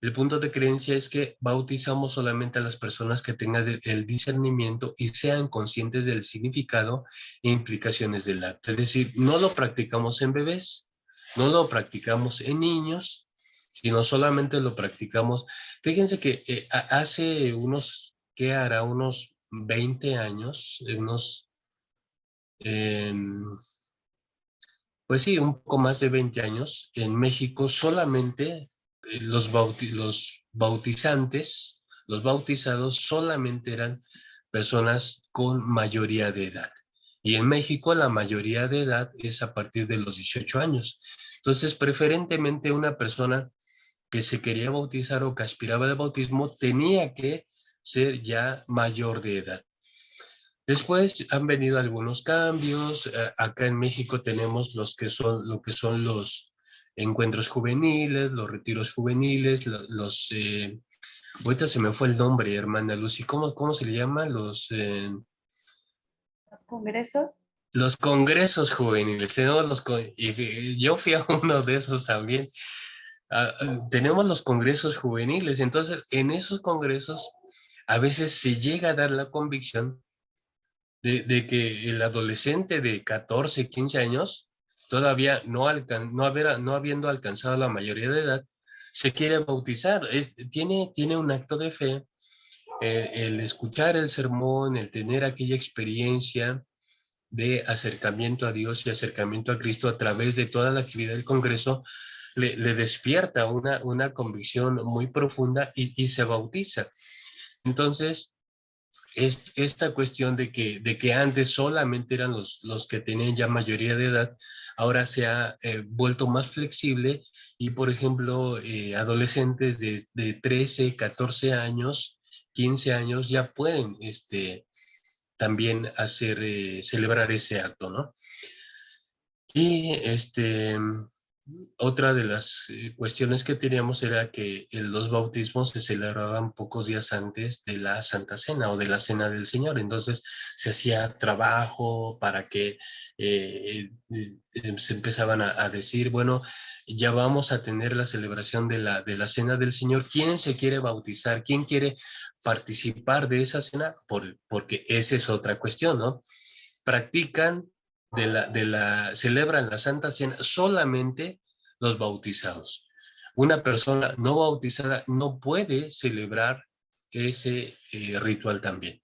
el punto de creencia es que bautizamos solamente a las personas que tengan el discernimiento y sean conscientes del significado e implicaciones del acto. Es decir, no lo practicamos en bebés, no lo practicamos en niños, sino solamente lo practicamos. Fíjense que hace ¿qué hará? Unos 20 años, pues sí, un poco más de 20 años, en México solamente los bautizantes, los bautizados solamente eran personas con mayoría de edad. Y en México la mayoría de edad es a partir de los 18 años. Entonces, preferentemente una persona que se quería bautizar o que aspiraba al bautismo tenía que ser ya mayor de edad. Después han venido algunos cambios. Acá en México tenemos lo que son los encuentros juveniles, los retiros juveniles, ahorita se me fue el nombre, hermana Lucy, ¿cómo se le llama? ¿Los congresos? Los congresos juveniles. Y yo fui a uno de esos también. Tenemos los congresos juveniles, entonces en esos congresos a veces se llega a dar la convicción de que el adolescente de 14, 15 años, todavía no habiendo alcanzado la mayoría de edad, se quiere bautizar. Tiene un acto de fe, el escuchar el sermón, el tener aquella experiencia de acercamiento a Dios y acercamiento a Cristo a través de toda la actividad del Congreso, le despierta una convicción muy profunda y se bautiza. Entonces, es esta cuestión de que antes solamente eran los que tenían ya mayoría de edad, ahora se ha vuelto más flexible y, por ejemplo, adolescentes de 13, 14 años, 15 años ya pueden también celebrar ese acto, ¿no? Y otra de las cuestiones que teníamos era que los bautismos se celebraban pocos días antes de la Santa Cena o de la Cena del Señor. Entonces se hacía trabajo para que se empezaban a decir, bueno, ya vamos a tener la celebración de la Cena del Señor. ¿Quién se quiere bautizar? ¿Quién quiere participar de esa cena? Porque esa es otra cuestión, ¿no? Celebran la Santa Cena solamente los bautizados. Una persona no bautizada no puede celebrar ese ritual también.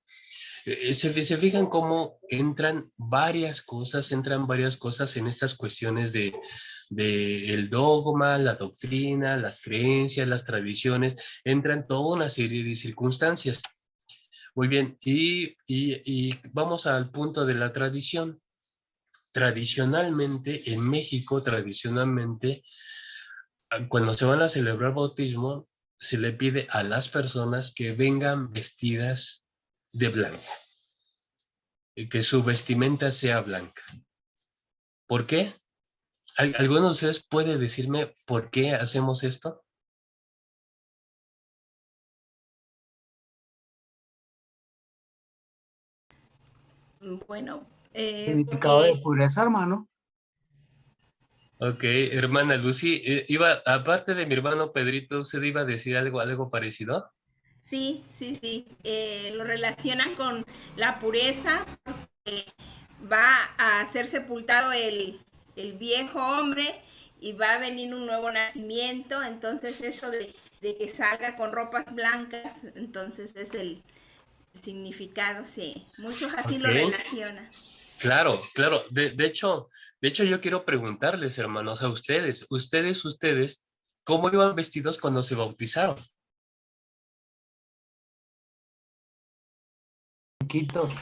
Se fijan cómo entran varias cosas en estas cuestiones de el dogma, la doctrina, las creencias, las tradiciones, entran toda una serie de circunstancias. Muy bien, y vamos al punto de la tradición. Tradicionalmente, en México, cuando se van a celebrar bautismo, se le pide a las personas que vengan vestidas de blanco, que su vestimenta sea blanca. ¿Por qué? ¿Alguno de ustedes puede decirme por qué hacemos esto? Bueno, Significado de porque pureza, hermano. Ok, hermana Lucy, aparte de mi hermano Pedrito, ¿usted iba a decir algo parecido? sí, sí, sí, lo relacionan con la pureza, va a ser sepultado el viejo hombre y va a venir un nuevo nacimiento, entonces eso de que salga con ropas blancas, entonces es el significado, sí, muchos así Ok, lo relacionan. claro, claro. De hecho, yo quiero preguntarles, hermanos, a ustedes, ¿cómo iban vestidos cuando se bautizaron? Chiquitos.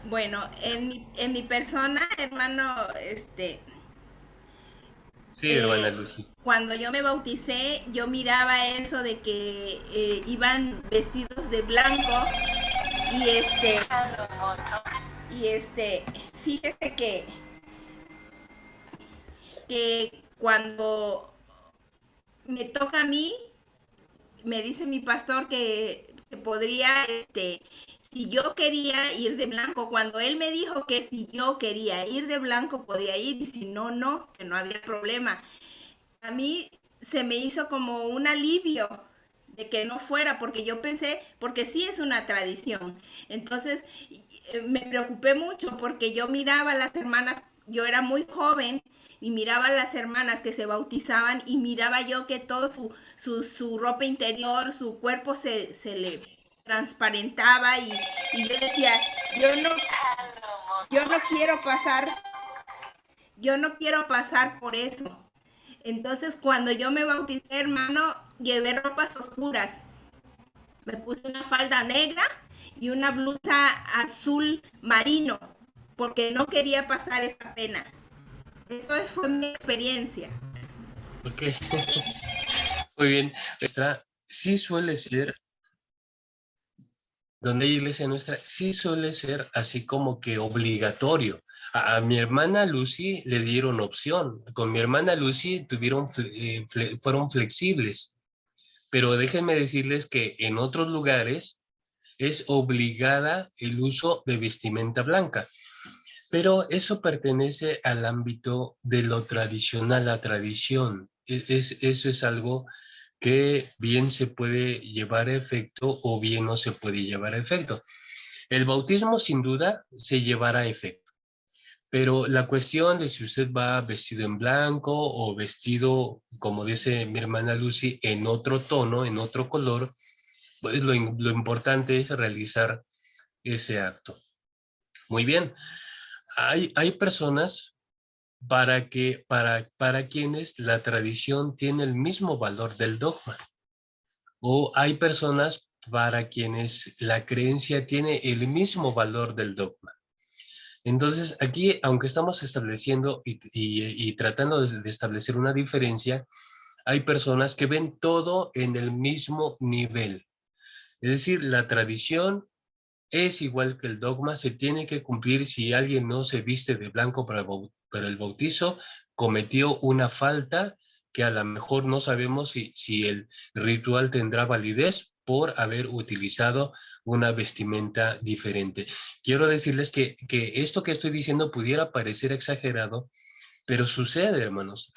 Bueno, en mi persona, hermano, Sí, hermana eh, Lucy. cuando yo me bauticé, yo miraba eso de que iban vestidos de blanco y fíjese que cuando me toca a mí, me dice mi pastor que podría, si yo quería ir de blanco, cuando él me dijo que si yo quería ir de blanco podía ir y si no, no, que no había problema. A mí se me hizo como un alivio de que no fuera, porque yo pensé, porque sí es una tradición. Entonces me preocupé mucho porque yo miraba a las hermanas, yo era muy joven y miraba a las hermanas que se bautizaban y miraba yo que todo su ropa interior, su cuerpo se le transparentaba y yo decía, yo no, yo no quiero pasar, yo no quiero pasar por eso. Entonces, cuando yo me bauticé, hermano, llevé ropas oscuras. Me puse una falda negra y una blusa azul marino, porque no quería pasar esa pena. Eso fue mi experiencia. Ok, muy bien. Sí suele ser, donde hay iglesia nuestra, sí suele ser así como que obligatorio. A mi hermana Lucy le dieron opción. Con mi hermana Lucy fueron flexibles. Pero déjenme decirles que en otros lugares es obligada el uso de vestimenta blanca. Pero eso pertenece al ámbito de lo tradicional, la tradición. Eso es algo que bien se puede llevar a efecto o bien no se puede llevar a efecto. El bautismo sin duda se llevará a efecto, pero la cuestión de si usted va vestido en blanco o vestido, como dice mi hermana Lucy, en otro tono, en otro color, pues lo importante es realizar ese acto. Muy bien, hay personas para quienes la tradición tiene el mismo valor del dogma. O hay personas para quienes la creencia tiene el mismo valor del dogma. Entonces, aquí, aunque estamos estableciendo y tratando de establecer una diferencia, hay personas que ven todo en el mismo nivel. Es decir, la tradición es igual que el dogma, se tiene que cumplir. Si alguien no se viste de blanco para el bautizo, cometió una falta que a lo mejor no sabemos si el ritual tendrá validez por haber utilizado una vestimenta diferente. Quiero decirles que esto que estoy diciendo pudiera parecer exagerado, pero sucede, hermanos.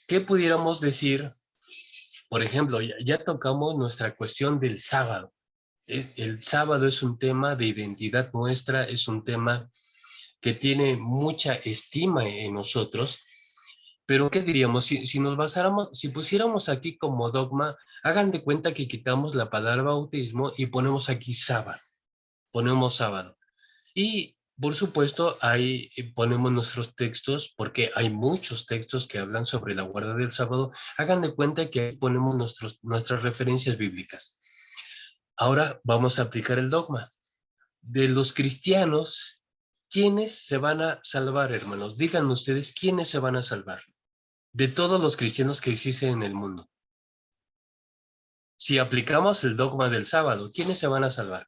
¿Qué pudiéramos decir? Por ejemplo, ya tocamos nuestra cuestión del sábado. El sábado es un tema de identidad nuestra, es un tema que tiene mucha estima en nosotros, pero ¿qué diríamos? Si nos basáramos, si pusiéramos aquí como dogma, hagan de cuenta que quitamos la palabra bautismo y ponemos aquí sábado, ponemos sábado. Y por supuesto, ahí ponemos nuestros textos, porque hay muchos textos que hablan sobre la guarda del sábado. Hagan de cuenta que ahí ponemos nuestras referencias bíblicas. Ahora vamos a aplicar el dogma. De los cristianos, ¿quiénes se van a salvar, hermanos? Díganme ustedes, ¿quiénes se van a salvar? De todos los cristianos que existen en el mundo. Si aplicamos el dogma del sábado, ¿quiénes se van a salvar?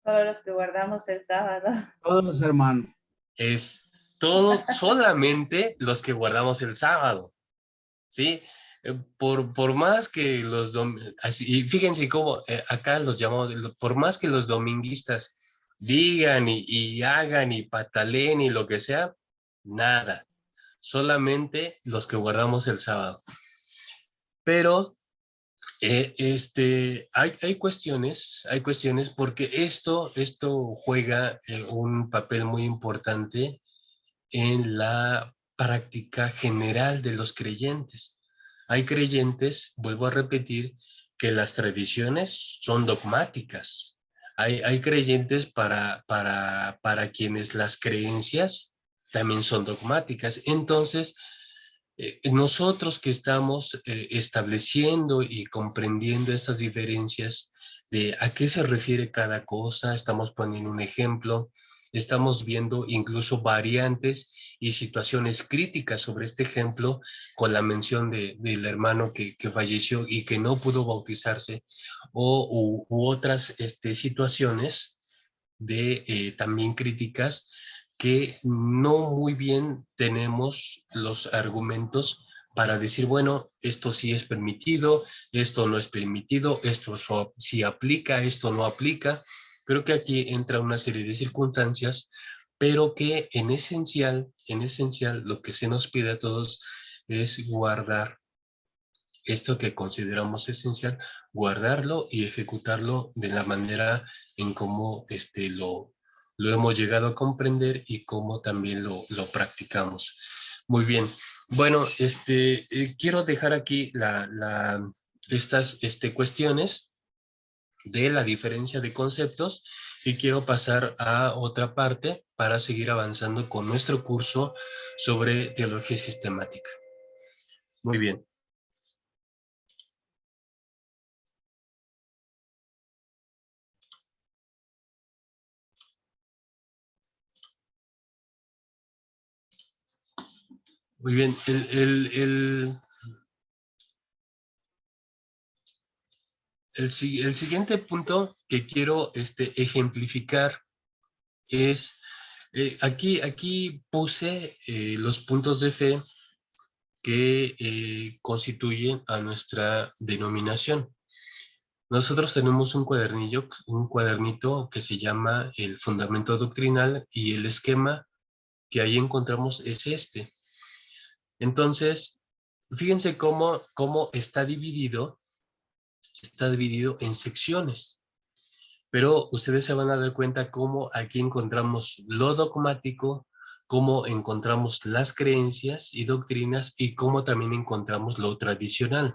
Solo los que guardamos el sábado. Todos los hermanos. Es todos, solamente los que guardamos el sábado, ¿sí? Por más que los, y fíjense cómo acá los llamamos, por más que los dominguistas digan y hagan y pataleen y lo que sea, nada, solamente los que guardamos el sábado. Pero hay cuestiones porque esto juega un papel muy importante en la práctica general de los creyentes. Hay creyentes, vuelvo a repetir, que las tradiciones son dogmáticas. Hay creyentes para quienes las creencias también son dogmáticas. Entonces, nosotros que estamos estableciendo y comprendiendo estas diferencias de a qué se refiere cada cosa, estamos poniendo un ejemplo, estamos viendo incluso variantes y situaciones críticas sobre este ejemplo con la mención del hermano que falleció y que no pudo bautizarse u otras situaciones de también críticas que no muy bien tenemos los argumentos para decir, bueno, esto sí es permitido, esto no es permitido, esto sí aplica, esto no aplica. Creo que aquí entra una serie de circunstancias, pero que en esencial, lo que se nos pide a todos es guardar esto que consideramos esencial, guardarlo y ejecutarlo de la manera en cómo lo hemos llegado a comprender y cómo también lo practicamos. Muy bien. Bueno, quiero dejar aquí estas cuestiones de la diferencia de conceptos y quiero pasar a otra parte para seguir avanzando con nuestro curso sobre teología sistemática. Muy bien. Muy bien, el siguiente punto que quiero ejemplificar es, aquí puse los puntos de fe que constituyen a nuestra denominación. Nosotros tenemos un cuadernito que se llama el fundamento doctrinal y el esquema que ahí encontramos es este. Entonces, fíjense cómo está dividido en secciones, pero ustedes se van a dar cuenta cómo aquí encontramos lo dogmático, cómo encontramos las creencias y doctrinas y cómo también encontramos lo tradicional.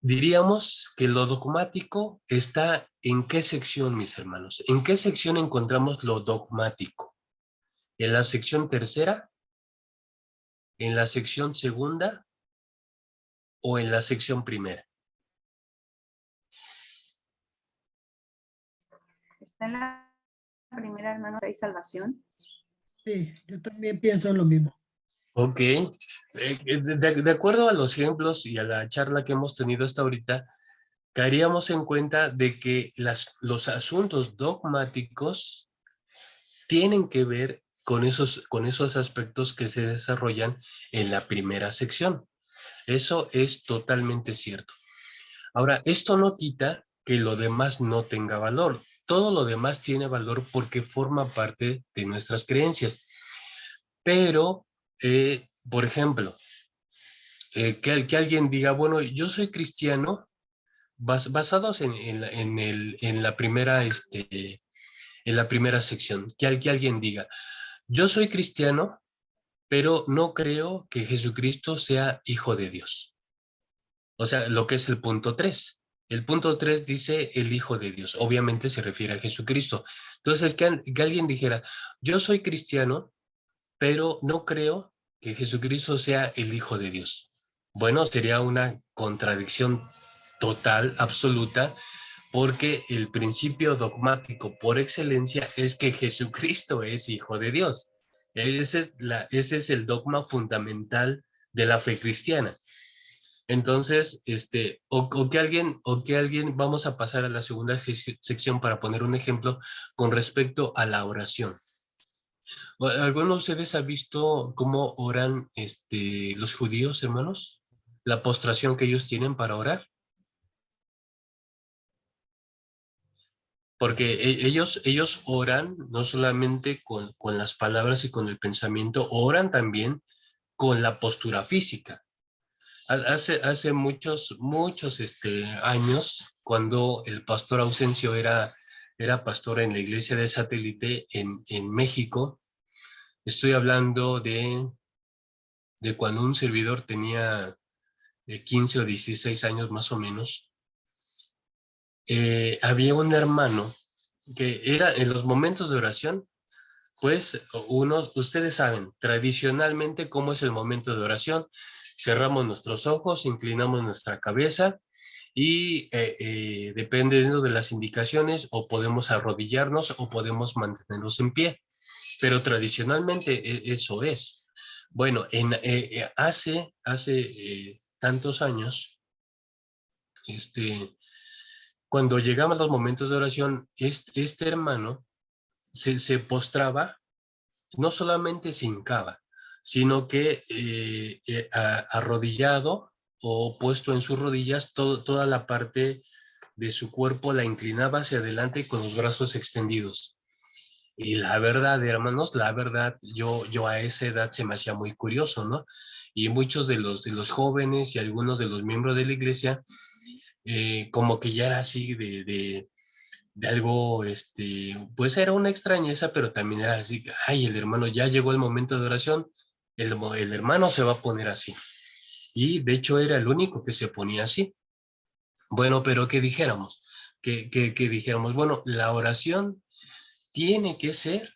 Diríamos que lo dogmático está ¿en qué sección, mis hermanos? ¿En qué sección encontramos lo dogmático? ¿En la sección tercera? ¿En la sección segunda? ¿O en la sección primera? Está en la primera, hermano, hay salvación. Sí, yo también pienso en lo mismo. Ok. De acuerdo a los ejemplos y a la charla que hemos tenido hasta ahorita, caeríamos en cuenta de que los asuntos dogmáticos tienen que ver con esos aspectos que se desarrollan en la primera sección. Eso es totalmente cierto. Ahora, esto no quita que lo demás no tenga valor. Todo lo demás tiene valor porque forma parte de nuestras creencias. Pero, por ejemplo, que alguien diga, bueno, yo soy cristiano, basados en la primera sección, que alguien diga, yo soy cristiano, pero no creo que Jesucristo sea hijo de Dios. O sea, lo que es el punto 3. El punto 3 dice el hijo de Dios. Obviamente se refiere a Jesucristo. Entonces, que alguien dijera, yo soy cristiano, pero no creo que Jesucristo sea el hijo de Dios. Bueno, sería una contradicción total, absoluta, porque el principio dogmático por excelencia es que Jesucristo es hijo de Dios. Ese es el dogma fundamental de la fe cristiana. Entonces, o que alguien, vamos a pasar a la segunda sección para poner un ejemplo con respecto a la oración. ¿Alguno de ustedes ha visto cómo oran los judíos, hermanos? La postración que ellos tienen para orar. Porque ellos oran no solamente con las palabras y con el pensamiento, oran también con la postura física. Hace muchos años, cuando el pastor Ausencio era pastor en la iglesia de Satélite en México, estoy hablando de cuando un servidor tenía 15 o 16 años más o menos. Había un hermano que era en los momentos de oración, pues ustedes saben tradicionalmente cómo es el momento de oración. Cerramos nuestros ojos, inclinamos nuestra cabeza y dependiendo de las indicaciones o podemos arrodillarnos o podemos mantenernos en pie. Pero tradicionalmente eso es. Bueno, hace tantos años, cuando llegamos a los momentos de oración, este hermano se postraba, no solamente se hincaba, sino que arrodillado o puesto en sus rodillas, toda la parte de su cuerpo la inclinaba hacia adelante con los brazos extendidos. Y la verdad, hermanos, la verdad, yo a esa edad se me hacía muy curioso, ¿no? Y muchos de los jóvenes y algunos de los miembros de la iglesia, como que ya era así de algo, pues era una extrañeza, pero también era así, ay, el hermano, ya llegó el momento de oración, el hermano se va a poner así. Y de hecho era el único que se ponía así. Bueno, pero ¿qué dijéramos? Que dijéramos, bueno, la oración tiene que ser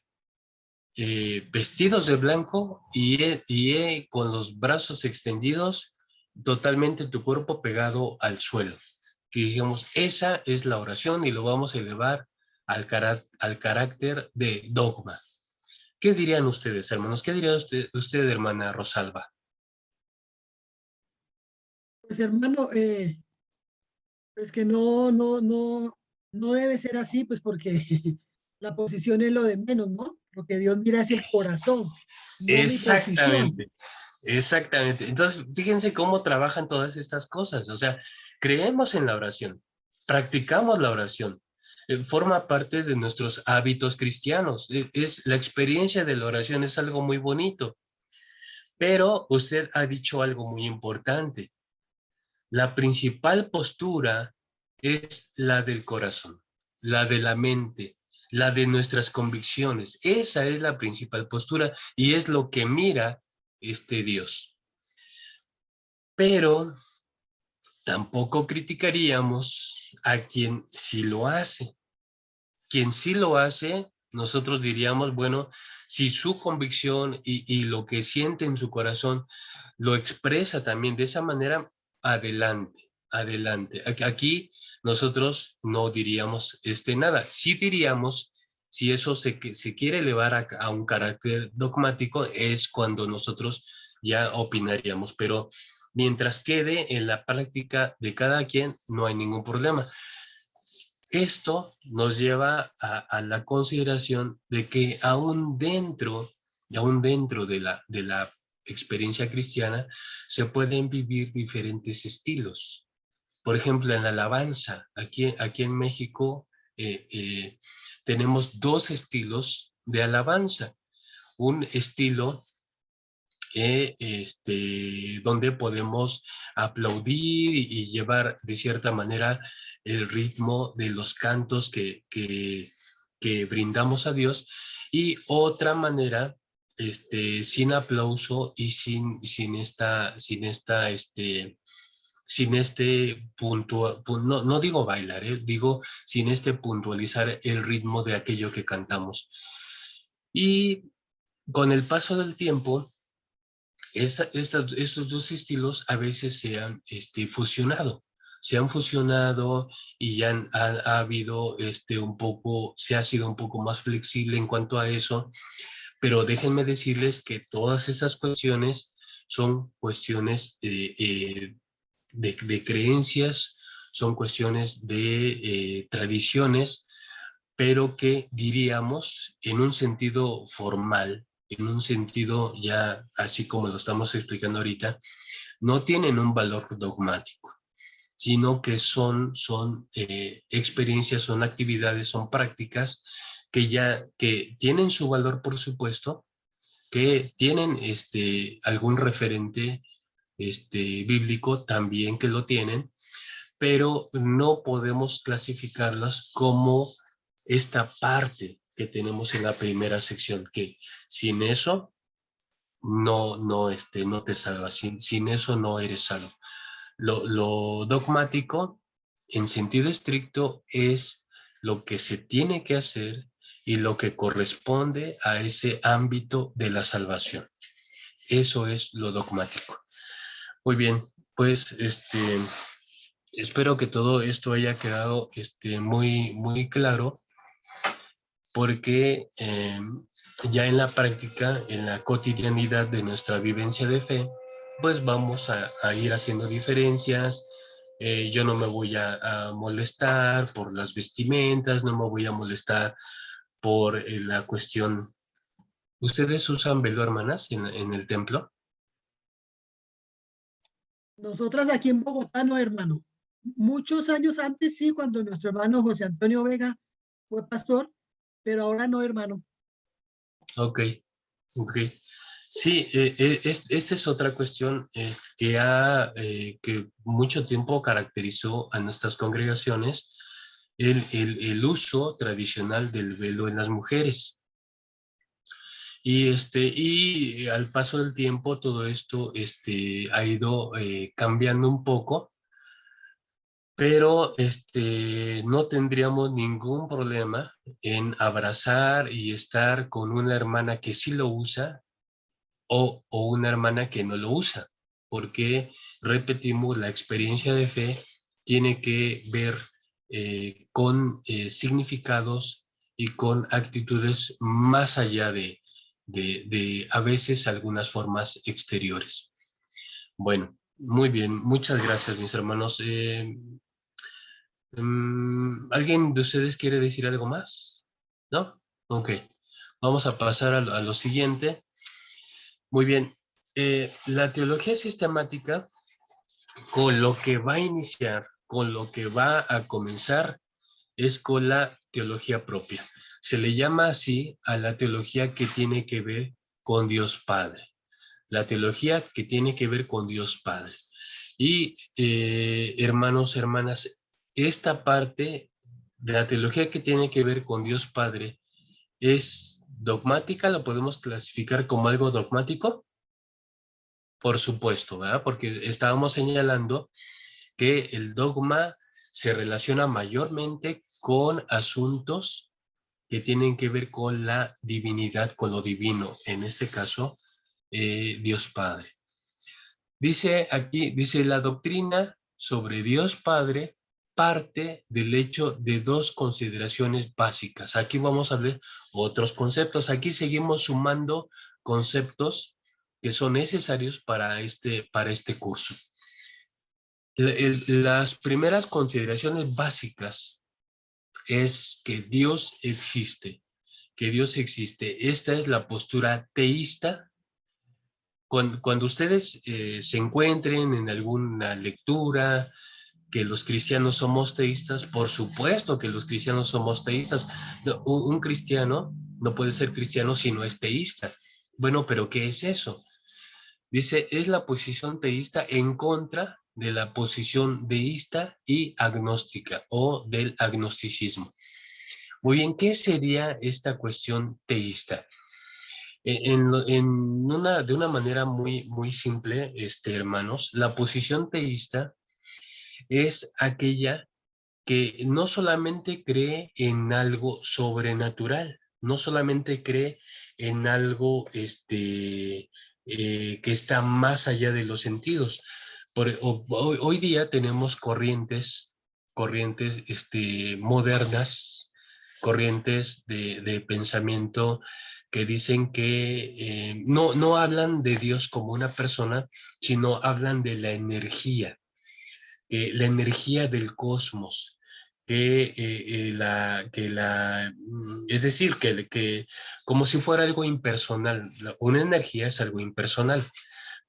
vestidos de blanco y con los brazos extendidos, totalmente tu cuerpo pegado al suelo. Que digamos, esa es la oración y lo vamos a elevar al carácter de dogma. ¿Qué dirían ustedes, hermanos? ¿Qué diría usted, hermana Rosalba? Pues hermano, pues que no debe ser así, pues porque la posición es lo de menos, ¿no? Lo que Dios mira es el corazón, no mi posición. Exactamente. Entonces, fíjense cómo trabajan todas estas cosas. O sea, creemos en la oración, practicamos la oración, forma parte de nuestros hábitos cristianos. La experiencia de la oración es algo muy bonito. Pero usted ha dicho algo muy importante. La principal postura es la del corazón, la de la mente, la de nuestras convicciones. Esa es la principal postura y es lo que mira Dios. Pero tampoco criticaríamos a quien sí lo hace. Quien sí lo hace, nosotros diríamos, bueno, si su convicción y lo que siente en su corazón lo expresa también de esa manera, adelante, adelante. Aquí nosotros no diríamos nada. Sí diríamos, si eso se quiere elevar a un carácter dogmático, es cuando nosotros ya opinaríamos, pero mientras quede en la práctica de cada quien, no hay ningún problema. Esto nos lleva a la consideración de que aún dentro de la experiencia cristiana se pueden vivir diferentes estilos. Por ejemplo, en la alabanza, aquí en México tenemos dos estilos de alabanza. Un estilo donde podemos aplaudir y llevar de cierta manera el ritmo de los cantos que brindamos a Dios, y otra manera sin aplauso y sin no digo bailar, digo sin puntualizar el ritmo de aquello que cantamos. Y con el paso del tiempo, estos dos estilos a veces se han fusionado y ya ha habido se ha sido un poco más flexible en cuanto a eso, pero déjenme decirles que todas esas cuestiones son cuestiones de creencias, son cuestiones de tradiciones, pero que diríamos en un sentido formal, en un sentido ya así como lo estamos explicando ahorita, no tienen un valor dogmático, sino que son experiencias, son actividades, son prácticas que tienen su valor, por supuesto, que tienen algún referente bíblico también que lo tienen, pero no podemos clasificarlas como esta parte que tenemos en la primera sección, que sin eso no te salvas, sin eso no eres salvo. Lo dogmático, en sentido estricto, es lo que se tiene que hacer y lo que corresponde a ese ámbito de la salvación. Eso es lo dogmático. Muy bien, pues espero que todo esto haya quedado muy, muy claro, porque ya en la práctica, en la cotidianidad de nuestra vivencia de fe, pues vamos a ir haciendo diferencias. Yo no me voy a molestar por las vestimentas, no me voy a molestar por la cuestión. ¿Ustedes usan velo, hermanas, en el templo? Nosotras aquí en Bogotá no, hermano. Muchos años antes sí, cuando nuestro hermano José Antonio Vega fue pastor, pero ahora no, hermano. Ok. Sí, esta es otra cuestión que mucho tiempo caracterizó a nuestras congregaciones, el uso tradicional del velo en las mujeres. Y al paso del tiempo todo esto ha ido cambiando un poco, pero no tendríamos ningún problema en abrazar y estar con una hermana que sí lo usa o una hermana que no lo usa, porque repetimos, la experiencia de fe tiene que ver con significados y con actitudes más allá de a veces algunas formas exteriores. Bueno, muy bien, muchas gracias, mis hermanos. ¿Alguien de ustedes quiere decir algo más? ¿No? Ok, vamos a pasar a lo siguiente. Muy bien, la teología sistemática, con lo que va a iniciar, con lo que va a comenzar, es con la teología propia. Se le llama así a la teología que tiene que ver con Dios Padre. La teología que tiene que ver con Dios Padre. Y hermanos, hermanas, esta parte de la teología que tiene que ver con Dios Padre es dogmática, ¿lo podemos clasificar como algo dogmático? Por supuesto, ¿verdad? Porque estábamos señalando que el dogma se relaciona mayormente con asuntos que tienen que ver con la divinidad, con lo divino, en este caso, Dios Padre. Dice aquí, dice la doctrina sobre Dios Padre parte del hecho de dos consideraciones básicas. Aquí vamos a ver otros conceptos. Aquí seguimos sumando conceptos que son necesarios para este curso. Las primeras consideraciones básicas es que Dios existe, que Dios existe. Esta es la postura teísta. Cuando ustedes se encuentren en alguna lectura que los cristianos somos teístas, por supuesto que los cristianos somos teístas. No, un cristiano no puede ser cristiano si no es teísta. Bueno, pero ¿qué es eso? Dice, es la posición teísta en contra de la posición deísta y agnóstica o del agnosticismo. Muy bien, ¿qué sería esta cuestión teísta? De una manera muy, muy simple, hermanos, la posición teísta es aquella que no solamente cree en algo sobrenatural, no solamente cree en algo que está más allá de los sentidos. Hoy día tenemos corrientes modernas, corrientes de pensamiento que dicen que no hablan de Dios como una persona, sino hablan de la energía. que la energía del cosmos, es decir, que como si fuera algo impersonal. Una energía es algo impersonal,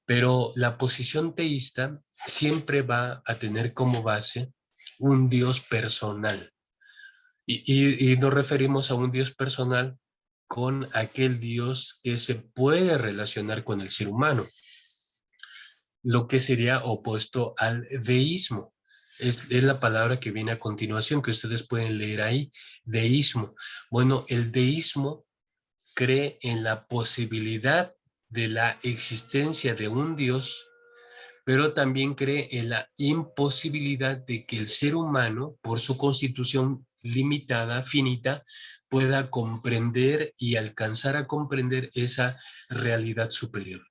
pero la posición teísta siempre va a tener como base un Dios personal. Y nos referimos a un Dios personal con aquel Dios que se puede relacionar con el ser humano, lo que sería opuesto al deísmo. Es la palabra que viene a continuación, que ustedes pueden leer ahí, deísmo. Bueno, el deísmo cree en la posibilidad de la existencia de un Dios, pero también cree en la imposibilidad de que el ser humano, por su constitución limitada, finita, pueda comprender y alcanzar a comprender esa realidad superior.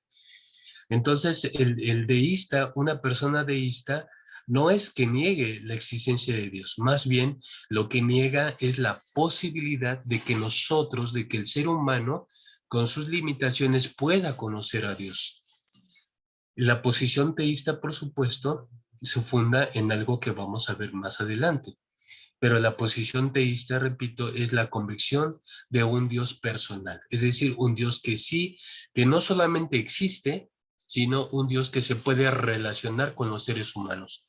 Entonces, el deísta, una persona deísta, no es que niegue la existencia de Dios, más bien lo que niega es la posibilidad de que nosotros, de que el ser humano, con sus limitaciones, pueda conocer a Dios. La posición teísta, por supuesto, se funda en algo que vamos a ver más adelante. Pero la posición teísta, repito, es la convicción de un Dios personal. Es decir, un Dios que sí, que no solamente existe, sino un Dios que se puede relacionar con los seres humanos.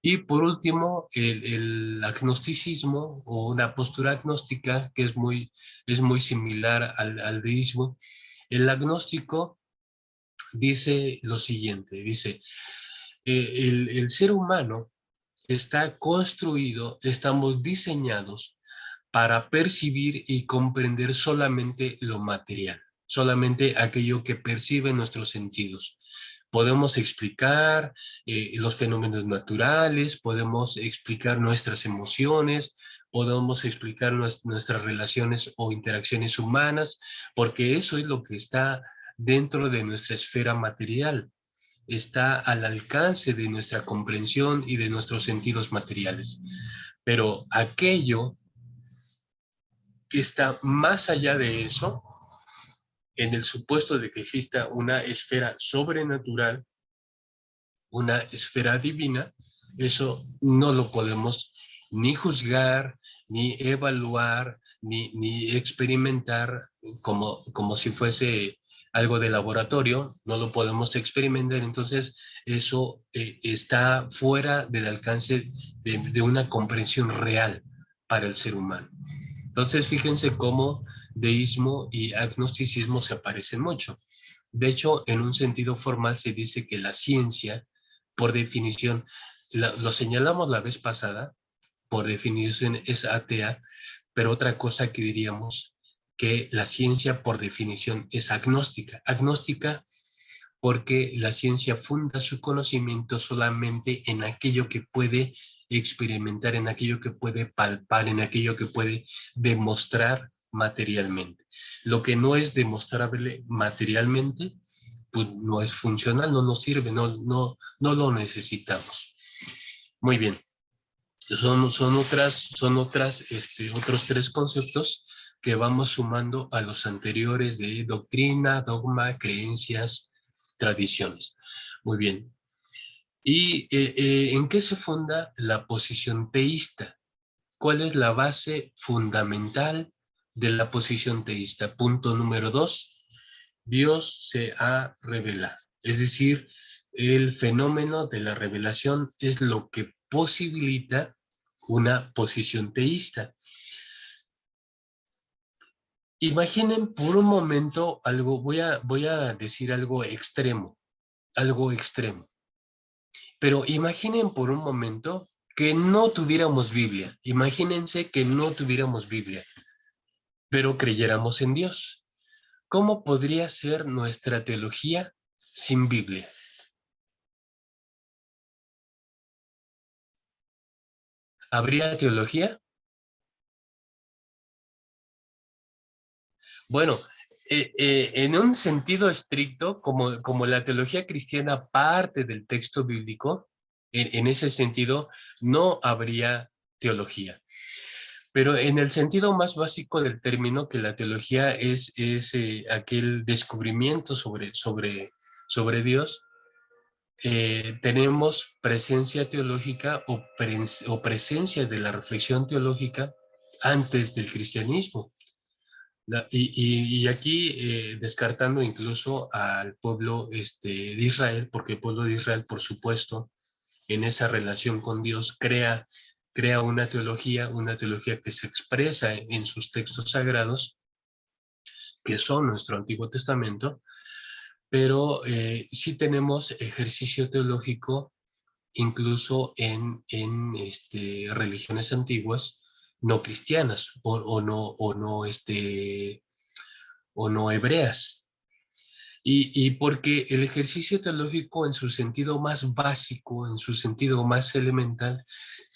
Y por último, el agnosticismo o una postura agnóstica que es muy similar al deísmo. El agnóstico dice lo siguiente, dice, el ser humano está construido, estamos diseñados para percibir y comprender solamente lo material, solamente aquello que perciben nuestros sentidos. Podemos explicar los fenómenos naturales, podemos explicar nuestras emociones, podemos explicar nuestras relaciones o interacciones humanas, porque eso es lo que está dentro de nuestra esfera material, está al alcance de nuestra comprensión y de nuestros sentidos materiales. Pero aquello que está más allá de eso, en el supuesto de que exista una esfera sobrenatural, una esfera divina, eso no lo podemos ni juzgar, ni evaluar, ni experimentar como si fuese algo de laboratorio, no lo podemos experimentar. Entonces eso está fuera del alcance de una comprensión real para el ser humano. Entonces fíjense cómo deísmo y agnosticismo se parecen mucho. De hecho, en un sentido formal se dice que la ciencia, por definición, lo señalamos la vez pasada, por definición es atea, pero otra cosa que diríamos, que la ciencia por definición es agnóstica. Agnóstica porque la ciencia funda su conocimiento solamente en aquello que puede experimentar, en aquello que puede palpar, en aquello que puede demostrar materialmente. Lo que no es demostrable materialmente, pues no es funcional, no nos sirve, no lo necesitamos. Muy bien. Son otros tres conceptos que vamos sumando a los anteriores de doctrina, dogma, creencias, tradiciones. Muy bien. ¿Y en qué se funda la posición teísta? ¿Cuál es la base fundamental de la posición teísta? Punto número 2. Dios se ha revelado. Es decir, el fenómeno de la revelación es lo que posibilita una posición teísta. Imaginen por un momento algo, voy a decir algo extremo, pero imaginen por un momento que no tuviéramos Biblia. Imagínense que no tuviéramos Biblia, pero creyéramos en Dios. ¿Cómo podría ser nuestra teología sin Biblia? ¿Habría teología? Bueno, en un sentido estricto, como la teología cristiana parte del texto bíblico, en ese sentido no habría teología. Pero en el sentido más básico del término, que la teología es aquel descubrimiento sobre Dios, tenemos presencia teológica o presencia de la reflexión teológica antes del cristianismo. Y aquí descartando incluso al pueblo de Israel, porque el pueblo de Israel, por supuesto, en esa relación con Dios, crea una teología que se expresa en sus textos sagrados, que son nuestro Antiguo Testamento, pero sí tenemos ejercicio teológico incluso en religiones antiguas no cristianas o no hebreas. Y porque el ejercicio teológico en su sentido más básico, en su sentido más elemental,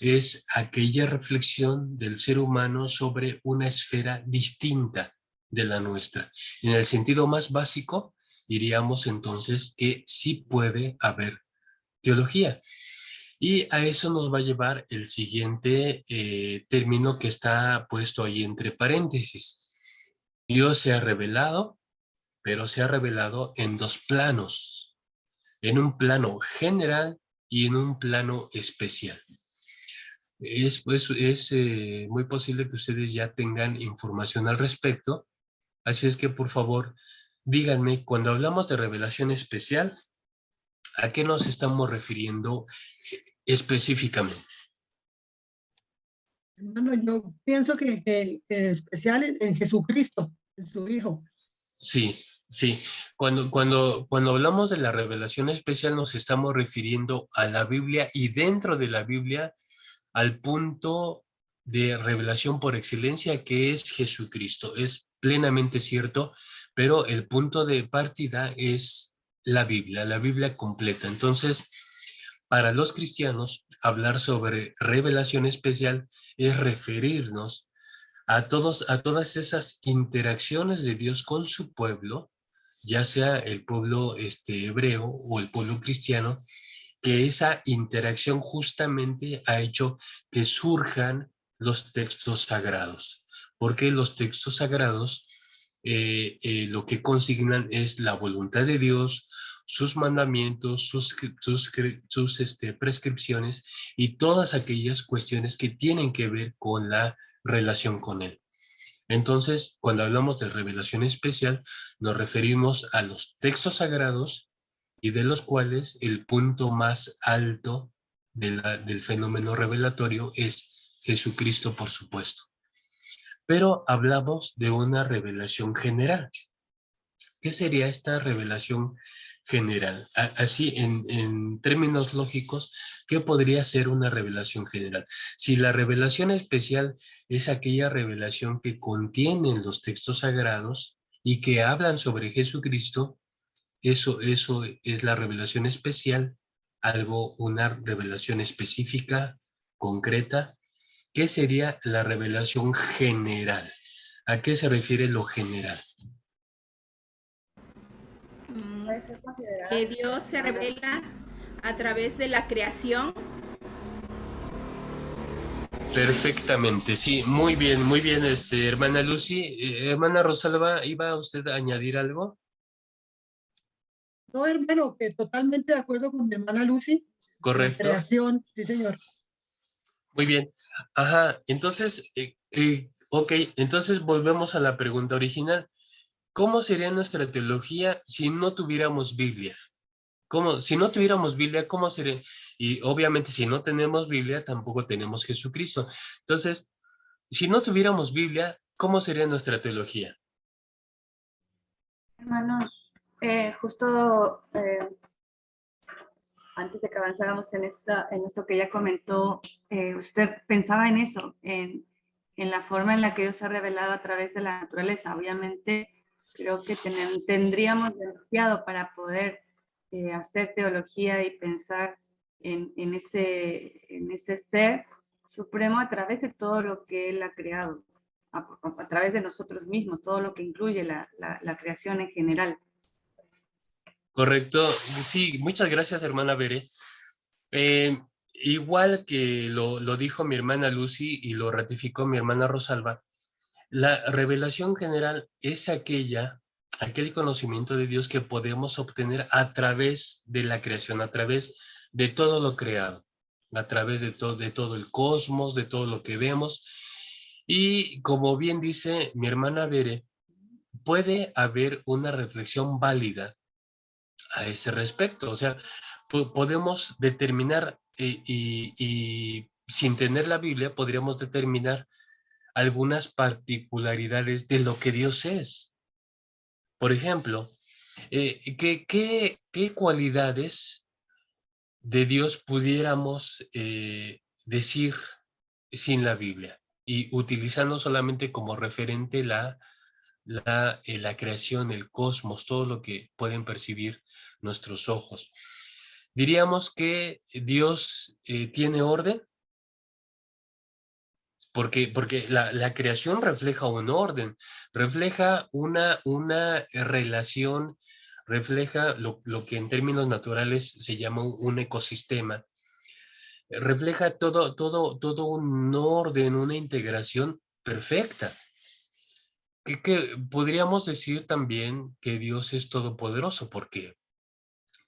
es aquella reflexión del ser humano sobre una esfera distinta de la nuestra. En el sentido más básico, diríamos entonces que sí puede haber teología. Y a eso nos va a llevar el siguiente término que está puesto ahí entre paréntesis. Dios se ha revelado, pero se ha revelado en dos planos, en un plano general y en un plano especial. Es muy posible que ustedes ya tengan información al respecto, así es que por favor díganme, cuando hablamos de revelación especial, ¿a qué nos estamos refiriendo específicamente? Hermano, yo pienso que especial en Jesucristo, en su Hijo. Sí, sí. Cuando hablamos de la revelación especial nos estamos refiriendo a la Biblia y dentro de la Biblia al punto de revelación por excelencia que es Jesucristo. Es plenamente cierto, pero el punto de partida es la Biblia completa. Entonces, para los cristianos, hablar sobre revelación especial es referirnos a todas esas interacciones de Dios con su pueblo, ya sea el pueblo hebreo o el pueblo cristiano, que esa interacción justamente ha hecho que surjan los textos sagrados, porque los textos sagrados lo que consignan es la voluntad de Dios, sus mandamientos, sus prescripciones y todas aquellas cuestiones que tienen que ver con la relación con Él. Entonces, cuando hablamos de revelación especial, nos referimos a los textos sagrados y de los cuales el punto más alto del fenómeno revelatorio es Jesucristo, por supuesto. Pero hablamos de una revelación general. ¿Qué sería esta revelación general? Así, en términos lógicos, ¿qué podría ser una revelación general? Si la revelación especial es aquella revelación que contienen los textos sagrados y que hablan sobre Jesucristo, eso es la revelación especial, una revelación específica, concreta. ¿Qué sería la revelación general? ¿A qué se refiere lo general? Puede ser considerada Que Dios se revela a través de la creación. Perfectamente, sí, muy bien, hermana Lucy. Hermana Rosalba, ¿iba usted a añadir algo? No, hermano, que totalmente de acuerdo con mi hermana Lucy. Correcto. Creación, sí, señor. Muy bien. Ajá, entonces, ok, entonces volvemos a la pregunta original. ¿Cómo sería nuestra teología si no tuviéramos Biblia? Si no tuviéramos Biblia, ¿cómo sería? Y obviamente si no tenemos Biblia, tampoco tenemos Jesucristo. Entonces, si no tuviéramos Biblia, ¿cómo sería nuestra teología? Hermano, justo antes de que avanzáramos en esto que ella comentó, usted pensaba en eso, en la forma en la que Dios se ha revelado a través de la naturaleza. Obviamente, creo que tendríamos demasiado para poder hacer teología y pensar en ese ser supremo a través de todo lo que Él ha creado, a través de nosotros mismos, todo lo que incluye la creación en general. Correcto. Sí, muchas gracias, hermana Bere. Igual que lo dijo mi hermana Lucy y lo ratificó mi hermana Rosalba, la revelación general es aquella aquel conocimiento de Dios que podemos obtener a través de la creación, a través de todo lo creado, a través de todo el cosmos, de todo lo que vemos. Y como bien dice mi hermana Bere, puede haber una reflexión válida a ese respecto. O sea, podemos determinar y sin tener la Biblia podríamos determinar algunas particularidades de lo que Dios es. Por ejemplo, ¿qué cualidades de Dios pudiéramos decir sin la Biblia? Y utilizando solamente como referente la creación, el cosmos, todo lo que pueden percibir nuestros ojos. Diríamos que Dios tiene orden, porque la creación refleja un orden, refleja una relación, refleja lo que en términos naturales se llama un ecosistema, refleja todo un orden, una integración perfecta. Que podríamos decir también que Dios es todopoderoso, porque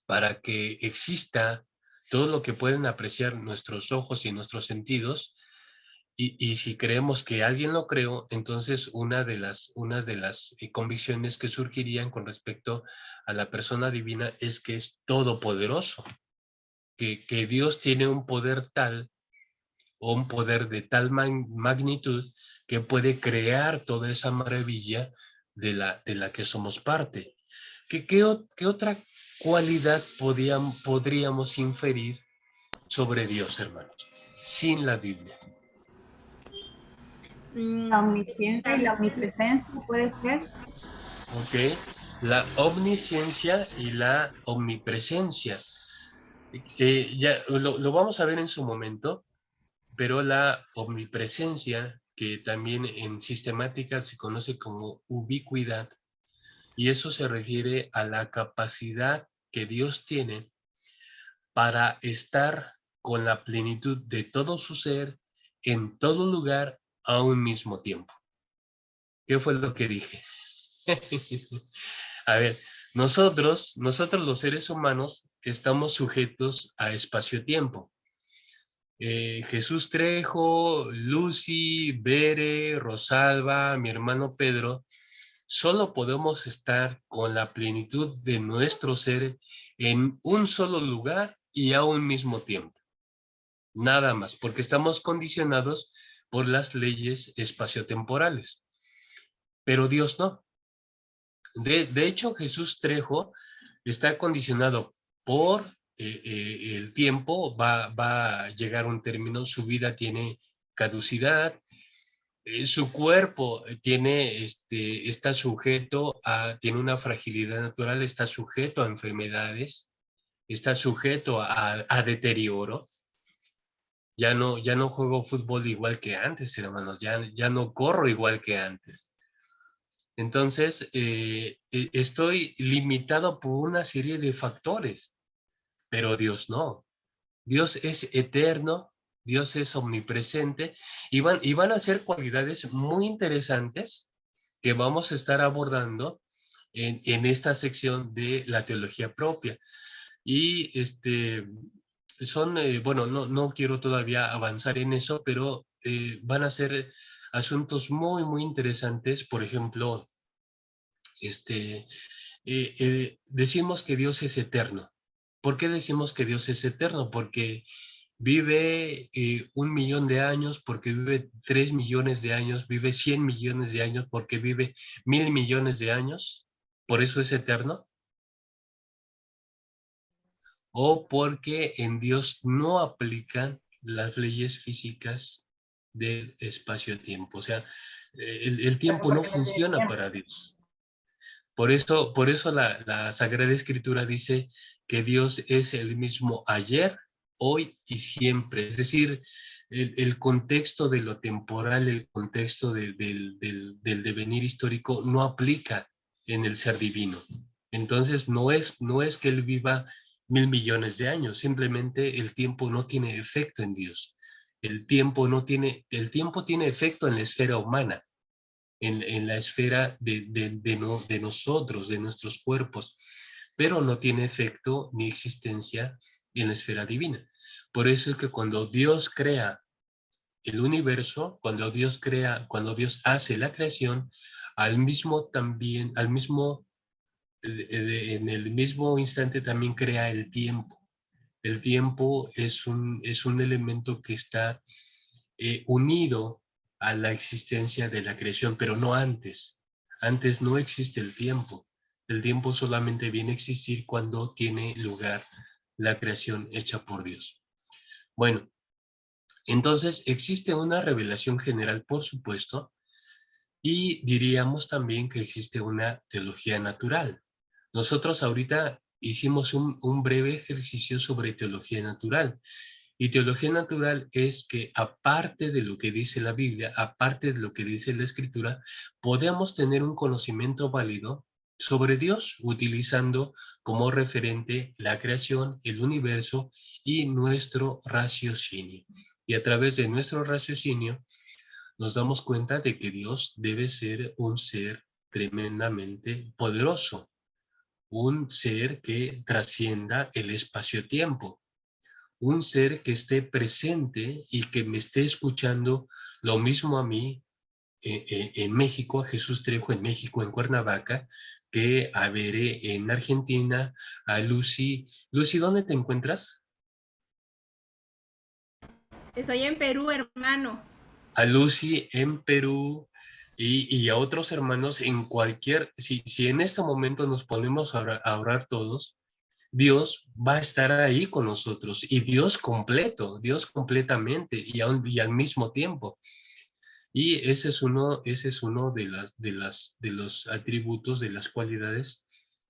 para que exista todo lo que pueden apreciar nuestros ojos y nuestros sentidos, y si creemos que alguien lo creó, entonces una de las convicciones que surgirían con respecto a la persona divina es que es todopoderoso, que Dios tiene un poder tal, o un poder de tal magnitud, que puede crear toda esa maravilla de la que somos parte. ¿Qué otra cualidad podríamos inferir sobre Dios, hermanos, sin la Biblia? La omnisciencia y la omnipresencia, ¿puede ser? Ok, la omnisciencia y la omnipresencia. Ya lo vamos a ver en su momento, pero la omnipresencia, que también en sistemática se conoce como ubicuidad, y eso se refiere a la capacidad que Dios tiene para estar con la plenitud de todo su ser en todo lugar a un mismo tiempo. ¿Qué fue lo que dije? A ver, nosotros los seres humanos estamos sujetos a espacio-tiempo. Jesús Trejo, Lucy, Bere, Rosalba, mi hermano Pedro, solo podemos estar con la plenitud de nuestro ser en un solo lugar y a un mismo tiempo. Nada más, porque estamos condicionados por las leyes espaciotemporales. Pero Dios no. De hecho, Jesús Trejo está condicionado por el tiempo, va a llegar un término, su vida tiene caducidad, su cuerpo está sujeto tiene una fragilidad natural, está sujeto a enfermedades, está sujeto a deterioro. Ya no juego fútbol igual que antes, hermanos, ya no corro igual que antes. Entonces, estoy limitado por una serie de factores, pero Dios no. Dios es eterno, Dios es omnipresente, y van a ser cualidades muy interesantes que vamos a estar abordando en esta sección de la teología propia. Y bueno, no quiero todavía avanzar en eso, pero van a ser asuntos muy, muy interesantes. Por ejemplo, decimos que Dios es eterno. ¿Por qué decimos que Dios es eterno? Porque vive 1 millón de años, porque vive 3 millones de años, vive 100 millones de años, porque vive 1.000 millones de años. ¿Por eso es eterno? O porque en Dios no aplican las leyes físicas del espacio-tiempo. O sea, el tiempo no funciona para Dios. Por eso la Sagrada Escritura dice que Dios es el mismo ayer, hoy y siempre. Es decir, el contexto de lo temporal, el contexto del devenir histórico no aplica en el ser divino. Entonces no es que Él viva 1.000 millones de años, simplemente el tiempo no tiene efecto en Dios. El tiempo tiene efecto en la esfera humana. en la esfera de nosotros, de nuestros cuerpos, pero no tiene efecto ni existencia en la esfera divina. Por eso es que cuando Dios crea el universo, cuando Dios hace la creación, en el mismo instante también crea el tiempo. El tiempo es un elemento que está unido a la existencia de la creación, pero no antes. Antes no existe el tiempo. El tiempo solamente viene a existir cuando tiene lugar la creación hecha por Dios. Bueno, entonces existe una revelación general, por supuesto, y diríamos también que existe una teología natural. Nosotros ahorita hicimos un breve ejercicio sobre teología natural. Y teología natural es que aparte de lo que dice la Biblia, aparte de lo que dice la Escritura, podemos tener un conocimiento válido sobre Dios utilizando como referente la creación, el universo y nuestro raciocinio. Y a través de nuestro raciocinio nos damos cuenta de que Dios debe ser un ser tremendamente poderoso, un ser que trascienda el espacio-tiempo, un ser que esté presente y que me esté escuchando lo mismo a mí en México, a Jesús Trejo en México, en Cuernavaca, que a Veré en Argentina, a Lucy. Lucy, ¿dónde te encuentras? Estoy en Perú, hermano. A Lucy en Perú y a otros hermanos en cualquier, si en este momento nos ponemos a orar todos, Dios va a estar ahí con nosotros y Dios completo, Dios completamente y al mismo tiempo. Y ese es uno de los atributos, de las cualidades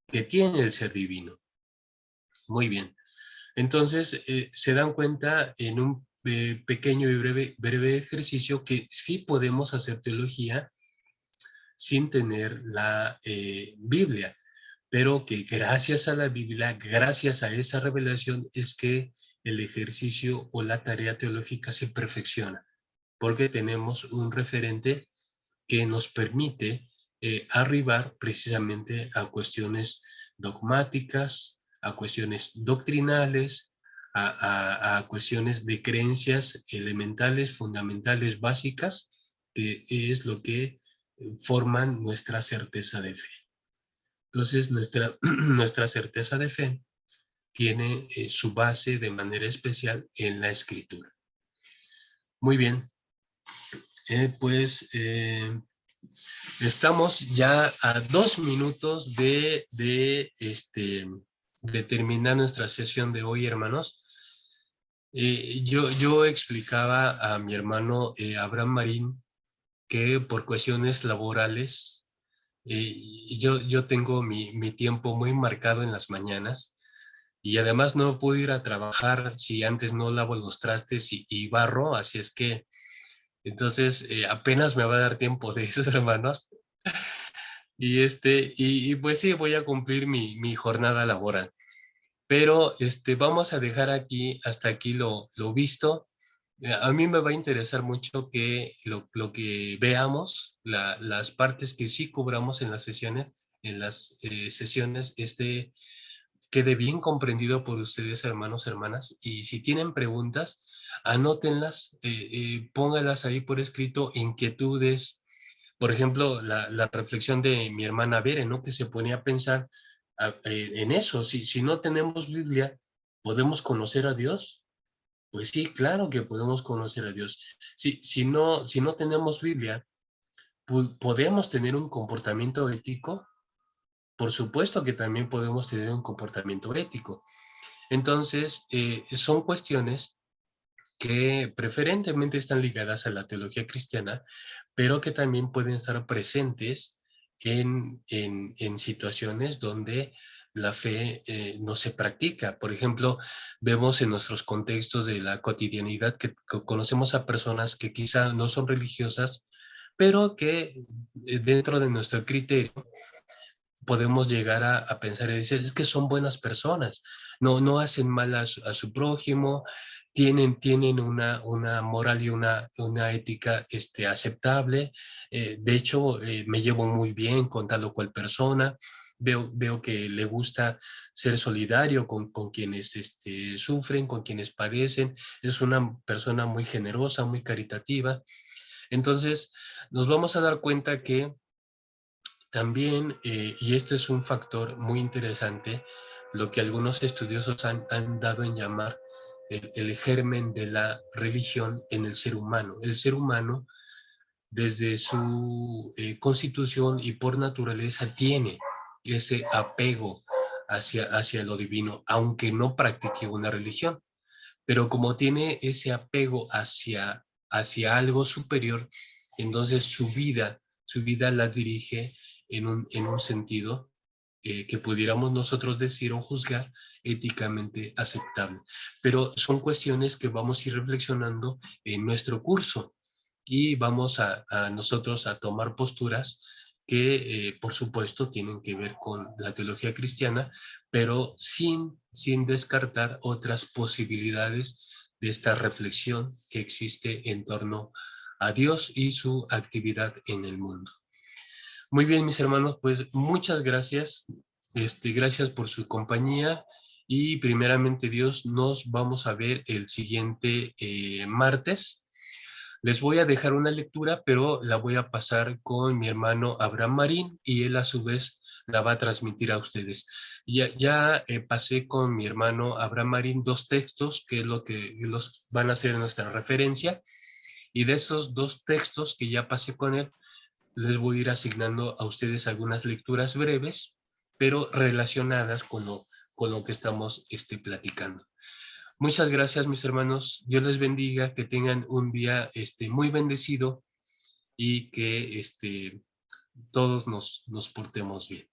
que tiene el ser divino. Muy bien. Entonces, se dan cuenta en un pequeño y breve ejercicio que sí podemos hacer teología sin tener la Biblia, pero que gracias a la Biblia, gracias a esa revelación, es que el ejercicio o la tarea teológica se perfecciona, porque tenemos un referente que nos permite arribar precisamente a cuestiones dogmáticas, a cuestiones doctrinales, a cuestiones de creencias elementales, fundamentales, básicas, que es lo que forman nuestra certeza de fe. Entonces, nuestra certeza de fe tiene su base de manera especial en la Escritura. Muy bien. Estamos ya a 2 minutos de terminar nuestra sesión de hoy, hermanos. Yo explicaba a mi hermano Abraham Marín que por cuestiones laborales, yo tengo mi tiempo muy marcado en las mañanas y además no puedo ir a trabajar si antes no lavo los trastes y barro, así es que entonces apenas me va a dar tiempo de esos hermanos. Y pues sí, voy a cumplir mi jornada laboral. Pero vamos a dejar hasta aquí lo visto. A mí me va a interesar mucho que lo que veamos, las partes que sí cubramos en las sesiones, quede bien comprendido por ustedes, hermanos, hermanas. Y si tienen preguntas, anótenlas, pónganlas ahí por escrito, inquietudes. Por ejemplo, la reflexión de mi hermana Bere, ¿no? Que se ponía a pensar en eso. Si no tenemos Biblia, ¿podemos conocer a Dios? Pues sí, claro que podemos conocer a Dios. Si no tenemos Biblia, ¿podemos tener un comportamiento ético? Por supuesto que también podemos tener un comportamiento ético. Entonces, son cuestiones que preferentemente están ligadas a la teología cristiana, pero que también pueden estar presentes en situaciones donde la fe no se practica. Por ejemplo, vemos en nuestros contextos de la cotidianidad que conocemos a personas que quizá no son religiosas, pero que dentro de nuestro criterio podemos llegar a pensar y decir, es que son buenas personas, no hacen mal a su prójimo, tienen una moral y una ética aceptable. De hecho, me llevo muy bien con tal o cual persona. Veo que le gusta ser solidario con quienes sufren, con quienes padecen. Es una persona muy generosa, muy caritativa. Entonces, nos vamos a dar cuenta que también, y este es un factor muy interesante, lo que algunos estudiosos han dado en llamar el germen de la religión en el ser humano. El ser humano, desde su constitución y por naturaleza, tiene ese apego hacia lo divino, aunque no practique una religión. Pero como tiene ese apego hacia algo superior, entonces su vida la dirige en un sentido que pudiéramos nosotros decir o juzgar éticamente aceptable. Pero son cuestiones que vamos a ir reflexionando en nuestro curso y vamos a nosotros a tomar posturas que por supuesto tienen que ver con la teología cristiana, pero sin descartar otras posibilidades de esta reflexión que existe en torno a Dios y su actividad en el mundo. Muy bien, mis hermanos, pues muchas gracias. Gracias por su compañía y primeramente Dios, nos vamos a ver el siguiente martes. Les voy a dejar una lectura, pero la voy a pasar con mi hermano Abraham Marín y él a su vez la va a transmitir a ustedes. Ya pasé con mi hermano Abraham Marín 2 textos, que es lo que los van a hacer nuestra referencia, y de esos 2 textos que ya pasé con él, les voy a ir asignando a ustedes algunas lecturas breves, pero relacionadas con lo que estamos platicando. Muchas gracias, mis hermanos. Dios les bendiga, que tengan un día muy bendecido y que todos nos portemos bien.